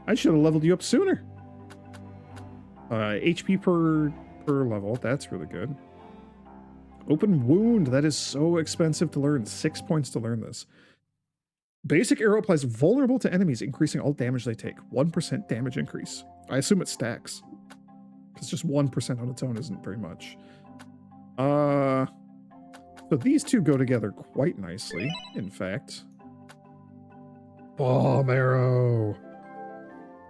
I should have leveled you up sooner. HP per level. That's really good. Open wound. That is so expensive to learn. 6 points to learn this. Basic arrow applies vulnerable to enemies, increasing all damage they take. 1% damage increase. I assume it stacks. Because just 1% on its own isn't very much. So these 2 go together quite nicely, in fact. Bomb arrow.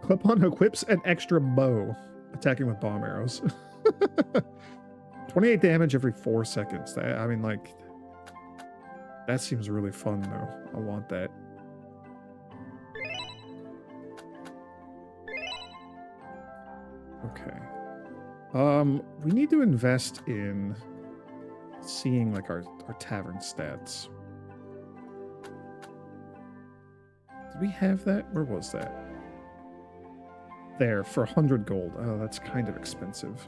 Clip-on equips an extra bow. Attacking with bomb arrows. 28 damage every 4 seconds. I mean, like... That seems really fun, though. I want that. Okay. We need to invest in seeing, like, our tavern stats. Did we have that? Where was that? There, for 100 gold. Oh, that's kind of expensive.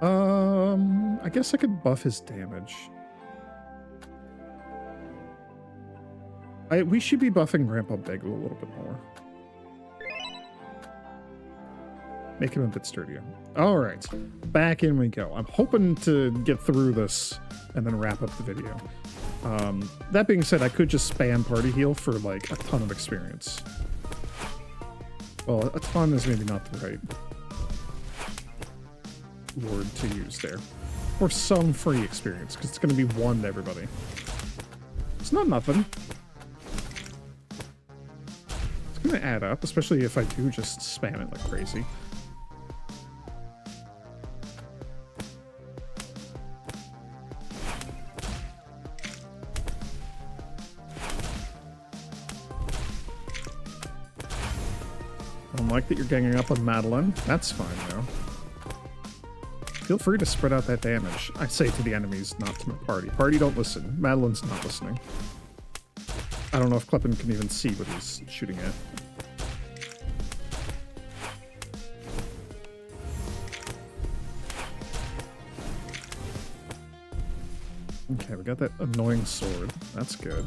I guess I could buff his damage. We should be buffing Grandpa Bagel a little bit more. Make him a bit sturdier. All right, back in we go. I'm hoping to get through this and then wrap up the video. That being said, I could just spam party heal for like a ton of experience. Well, a ton is maybe not the right word to use there. Or some free experience, because it's going to be 1 to everybody. It's not nothing. Gonna add up, especially if I do just spam it like crazy. I don't like that you're ganging up on Madeline. That's fine though. Feel free to spread out that damage. I say to the enemies, not to my party. Party don't listen. Madeline's not listening. I don't know if Kleppen can even see what he's shooting at. Okay, we got that annoying sword. That's good.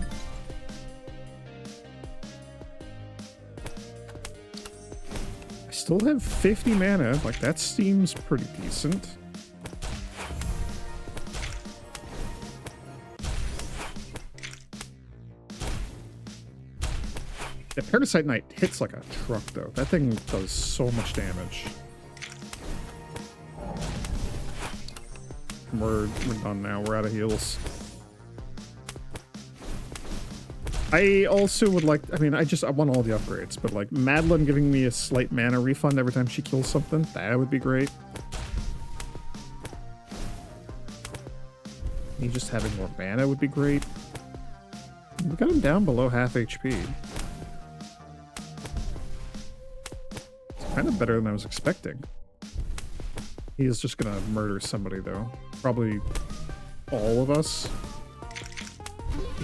I still have 50 mana. Like, that seems pretty decent. The Parasite Knight hits like a truck, though. That thing does so much damage. We're done now. We're out of heals. I also would like... I mean, I want all the upgrades, but like Madeline giving me a slight mana refund every time she kills something, that would be great. Me just having more mana would be great. We got him down below half HP. Kind of better than I was expecting. He is just gonna murder somebody, though. Probably all of us.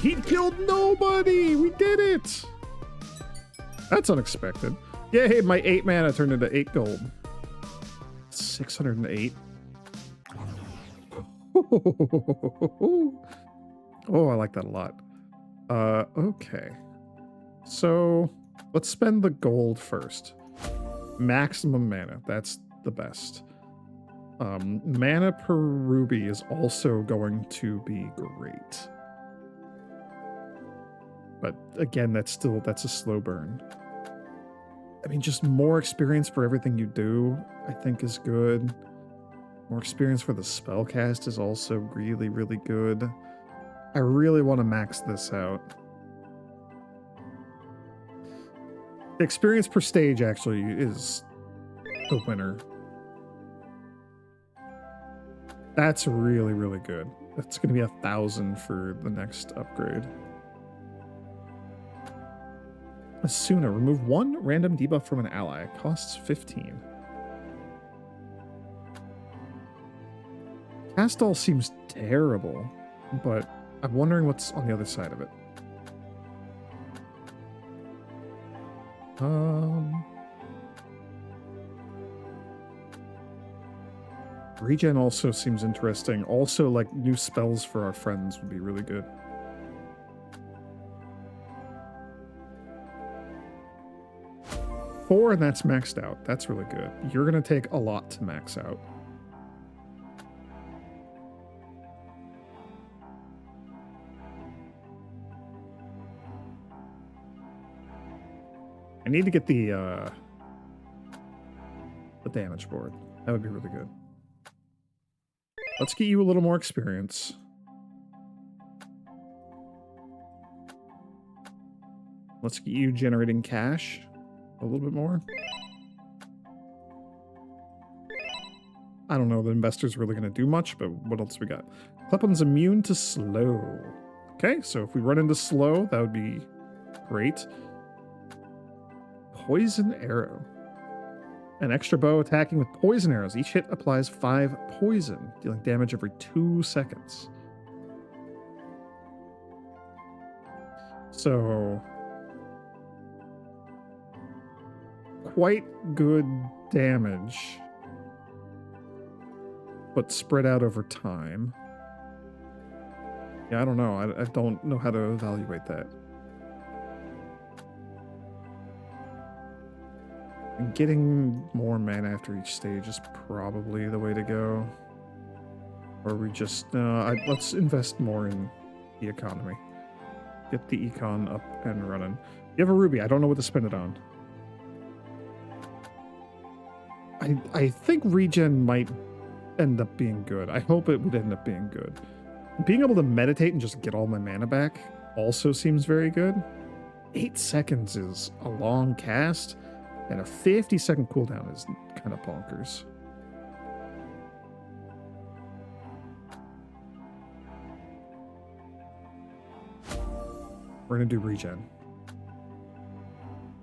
He killed nobody! We did it! That's unexpected. Yay, my 8 mana turned into 8 gold. Sick. 608. Oh, I like that a lot. Okay. So let's spend the gold first. Maximum mana. That's the best. Mana per ruby is also going to be great. But again, that's a slow burn. I mean, just more experience for everything you do, I think is good. More experience for the spellcast is also really, really good. I really want to max this out. The experience per stage actually is the winner. That's really, really good. That's going to be 1,000 for the next upgrade. Asuna, remove 1 random debuff from an ally. Costs 15. Castall seems terrible, but I'm wondering what's on the other side of it. Regen also seems interesting. Also, like, new spells for our friends would be really good. Four, and that's maxed out. That's really good. You're going to take a lot to max out. I need to get the damage board. That would be really good. Let's get you a little more experience. Let's get you generating cash a little bit more. I don't know, the investor's really going to do much, but what else we got? Klepin's immune to slow. Okay, so if we run into slow, that would be great. Poison arrow. An extra bow attacking with poison arrows. Each hit applies 5 poison, dealing damage every 2 seconds. So, quite good damage, but spread out over time. Yeah, I don't know. I don't know how to evaluate that. And getting more mana after each stage is probably the way to go. Or we just... let's invest more in the economy. Get the econ up and running. You have a ruby. I don't know what to spend it on. I think regen might end up being good. I hope it would end up being good. Being able to meditate and just get all my mana back also seems very good. 8 seconds is a long cast. And a 50-second cooldown is kind of bonkers. We're going to do regen.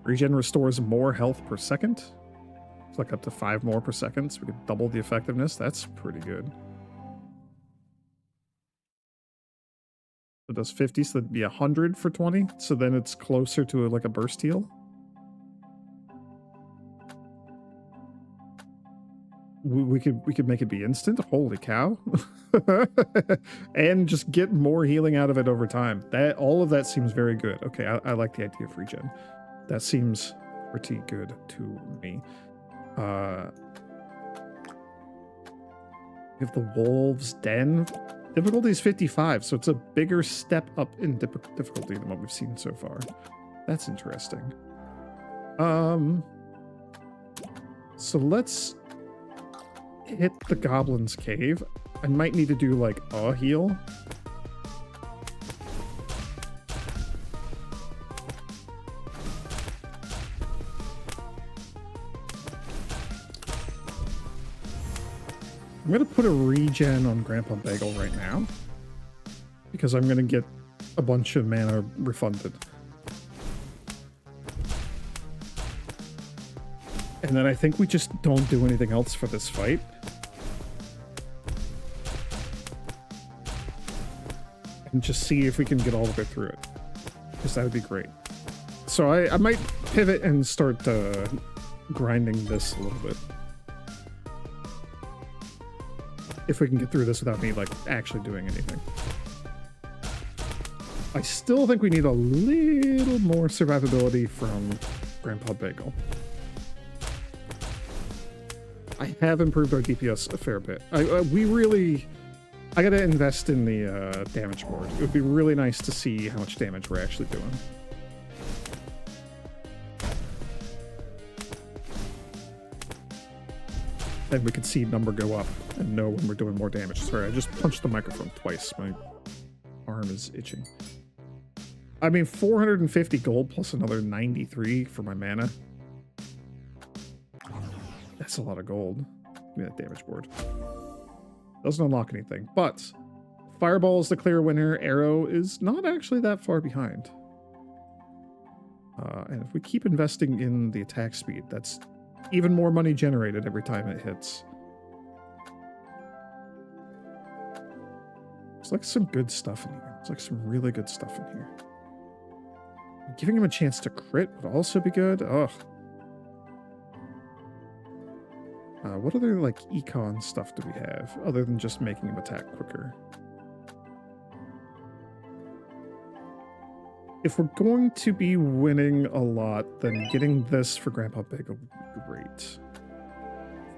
Regen restores more health per second. It's like up to 5 more per second, so we could double the effectiveness. That's pretty good. It does 50, so that'd be 100 for 20. So then it's closer to like a burst heal. We could make it be instant. Holy cow. And just get more healing out of it over time. All of that seems very good. Okay, I like the idea of regen. That seems pretty good to me. We have the Wolves' Den. Difficulty is 55, so it's a bigger step up in difficulty than what we've seen so far. That's interesting. So let's hit the Goblin's Cave. I might need to do like a heal. I'm going to put a regen on Grandpa Bagel right now because I'm going to get a bunch of mana refunded. And then I think we just don't do anything else for this fight. And just see if we can get all the way through it. Because that would be great. So I might pivot and start grinding this a little bit. if we can get through this without me, like, actually doing anything. I still think we need a little more survivability from Grandpa Bagel. I have improved our DPS a fair bit. I gotta invest in the damage board. It would be really nice to see how much damage we're actually doing. Then we can see number go up and know when we're doing more damage. Sorry, I just punched the microphone twice. My arm is itching. I mean, 450 gold plus another 93 for my mana. That's a lot of gold. Give me that damage board. Doesn't unlock anything, but Fireball is the clear winner. Arrow is not actually that far behind. And if we keep investing in the attack speed, that's even more money generated every time it hits. There's like some good stuff in here. There's like some really good stuff in here. Giving him a chance to crit would also be good. Ugh. What other, like, econ stuff do we have, other than just making him attack quicker? If we're going to be winning a lot, then getting this for Grandpa Bagel would be great.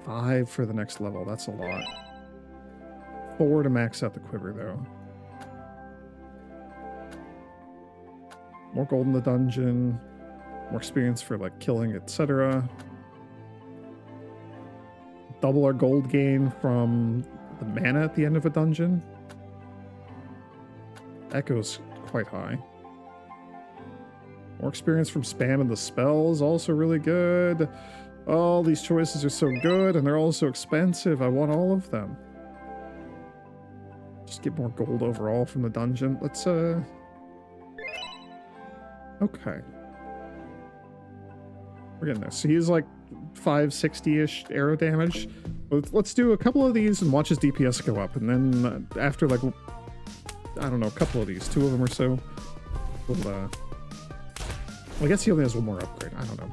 5 for the next level, that's a lot. 4 to max out the quiver, though. More gold in the dungeon, more experience for, like, killing, etc. Double our gold gain from the mana at the end of a dungeon. That goes quite high. More experience from spamming the spells, also really good. All these choices are so good, and they're all so expensive. I want all of them. Just get more gold overall from the dungeon. Let's, okay. We're getting there. So he's like 560-ish arrow damage. Let's do a couple of these and watch his DPS go up. And then after, like, I don't know, a couple of these, 2 of them or so, we'll, well, I guess he only has one more upgrade. I don't know.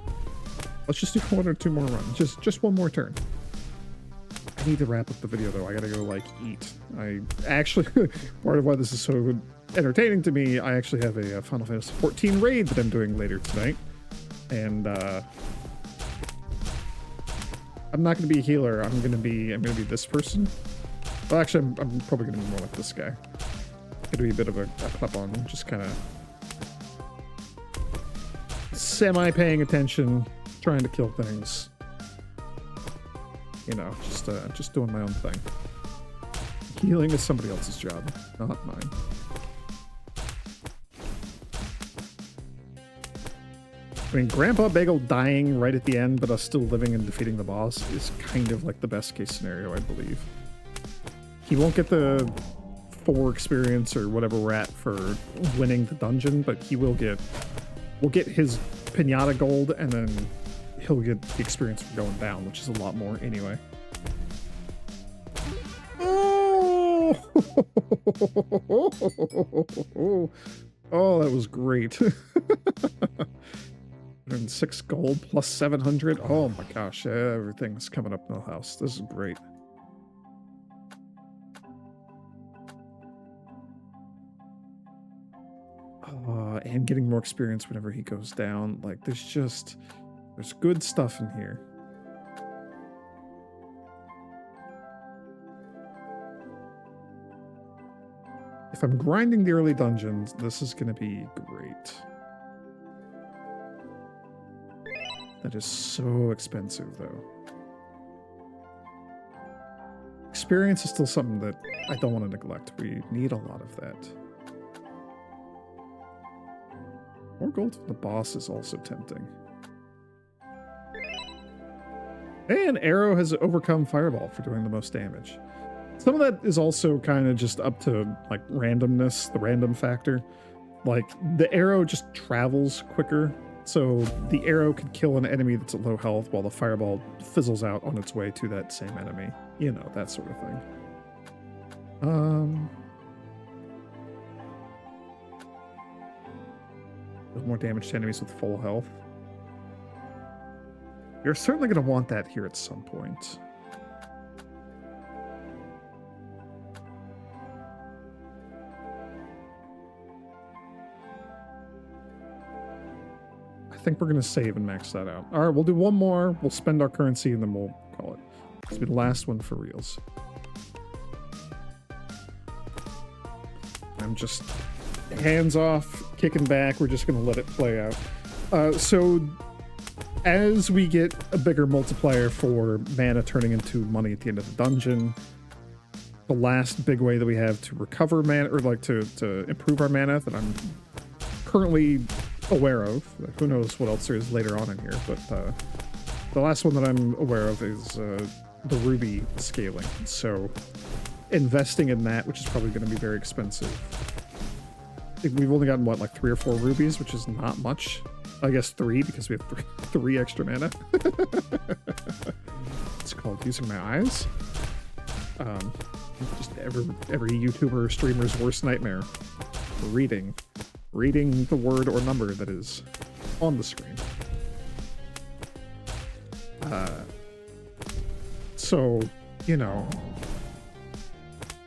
Let's just do 1 or 2 more runs. Just one more turn. I need to wrap up the video, though. I gotta go, like, eat. I actually, part of why this is so entertaining to me, I actually have a Final Fantasy XIV raid that I'm doing later tonight. And, I'm not gonna be a healer. I'm gonna be this person. Well, actually, I'm probably gonna be more like this guy. Gonna be a bit of a clap on, just kind of semi-paying attention, trying to kill things. You know, just doing my own thing. Healing is somebody else's job, not mine. I mean, Grandpa Bagel dying right at the end, but us still living and defeating the boss is kind of like the best case scenario, I believe. He won't get the 4 experience or whatever we're at for winning the dungeon, but he will get... We'll get his pinata gold, and then he'll get the experience for going down, which is a lot more anyway. Oh! Oh, that was great. 106 gold plus 700. Oh my gosh, everything's coming up in the house. This is great. And getting more experience whenever he goes down. Like, there's good stuff in here. If I'm grinding the early dungeons, this is going to be great. That is so expensive, though. Experience is still something that I don't want to neglect. We need a lot of that. More gold from the boss is also tempting. And Arrow has overcome Fireball for doing the most damage. Some of that is also kind of just up to, like, randomness, the random factor. Like, the Arrow just travels quicker, so the Arrow could kill an enemy that's at low health while the Fireball fizzles out on its way to that same enemy. You know, that sort of thing. More damage to enemies with full health. You're certainly going to want that here at some point. think we're going to save and max that out. All right, we'll do one more. We'll spend our currency and then we'll call it. This will be the last one for reals. I'm just hands off, kicking back. We're just going to let it play out. So as we get a bigger multiplier for mana turning into money at the end of the dungeon, the last big way that we have to recover mana, or like to improve our mana that I'm currently aware of, who knows what else there is later on in here, but the last one that I'm aware of is the ruby scaling. So investing in that, which is probably going to be very expensive. We've only gotten, what, like 3 or 4 rubies, which is not much. I guess 3, because we have three extra mana. It's called using my eyes. Just every YouTuber or streamer's worst nightmare. Reading the word or number that is on the screen. So, you know,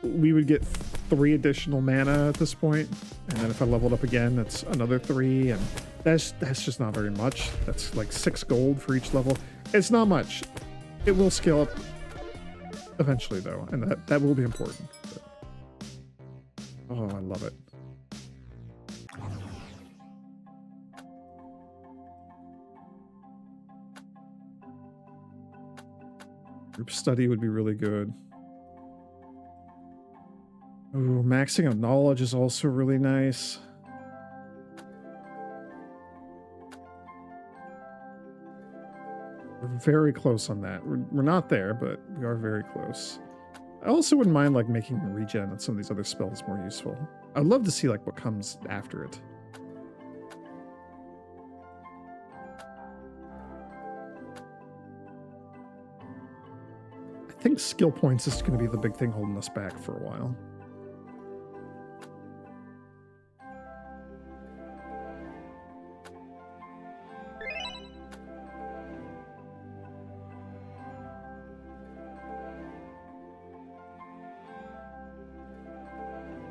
we would get 3 additional mana at this point, and then if I leveled up again, that's another 3, and that's just not very much. That's like 6 gold for each level. It's not much. It will scale up eventually, though, and that will be important. But, oh, I love it. Group study would be really good. Ooh, maxing out knowledge is also really nice. We're very close on that. We're not there, but we are very close. I also wouldn't mind like making regen and some of these other spells more useful. I'd love to see like what comes after it. I think skill points is going to be the big thing holding us back for a while.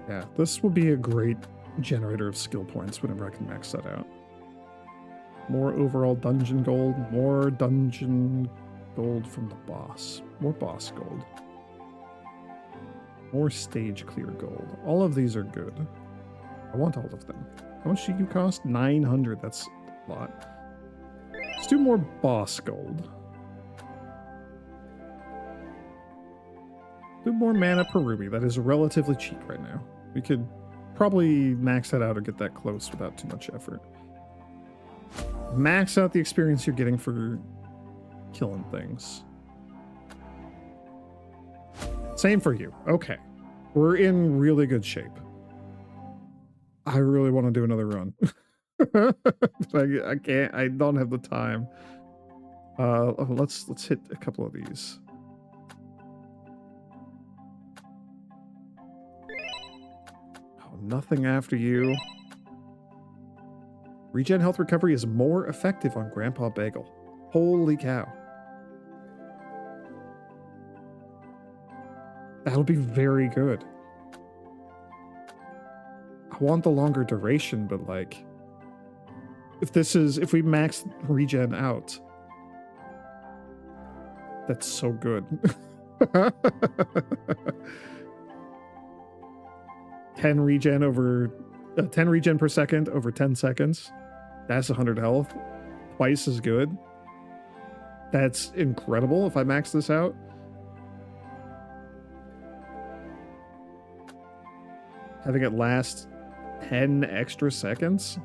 Yeah, this will be a great generator of skill points whenever I can max that out. More overall dungeon gold, more dungeon gold from the boss, more boss gold, more stage clear gold. All of these are good. I want all of them. How much do you cost? 900, that's a lot. Let's do more boss gold. Do more mana per ruby. That is relatively cheap right now. We could probably max that out or get that close without too much effort. Max out the experience you're getting for killing things. Same for you. Okay. We're in really good shape. I really want to do another run. I can't. I don't have the time. Let's hit a couple of these. Nothing after you. Regen health recovery is more effective on Grandpa Bagel. Holy cow. That'll be very good. I want the longer duration, but like, if we max regen out, that's so good. 10 regen over 10 regen per second over 10 seconds. That's 100 health. Twice as good. That's incredible if I max this out. Having it last 10 extra seconds.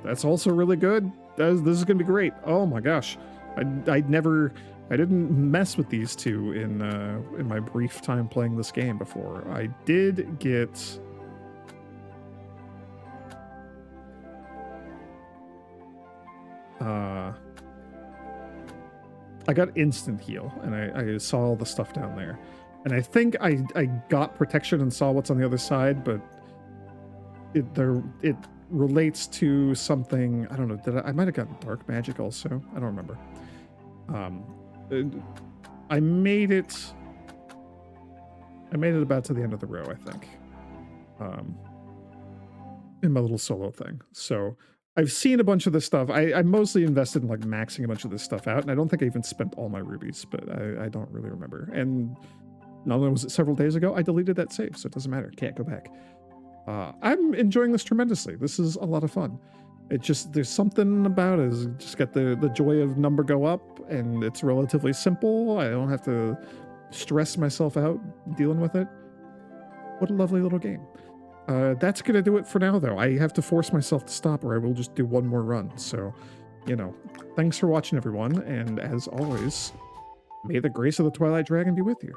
That's also really good. This is going to be great. Oh my gosh. I didn't mess with these two in my brief time playing this game before. I did get I got instant heal, and I saw all the stuff down there. And I think I got protection and saw what's on the other side, but it relates to something. I don't know. I might have gotten dark magic also. I don't remember. I made it about to the end of the row, I think. In my little solo thing. So I've seen a bunch of this stuff. I'm mostly invested in like maxing a bunch of this stuff out, and I don't think I even spent all my rubies, but I don't really remember. And not only was it several days ago, I deleted that save, so it doesn't matter. Can't go back. I'm enjoying this tremendously. This is a lot of fun. It just, there's something about it. Is just get the joy of number go up, and it's relatively simple. I don't have to stress myself out dealing with it. What a lovely little game. That's going to do it for now, though. I have to force myself to stop, or I will just do one more run. So, you know, thanks for watching, everyone. And as always, may the grace of the Twilight Dragon be with you.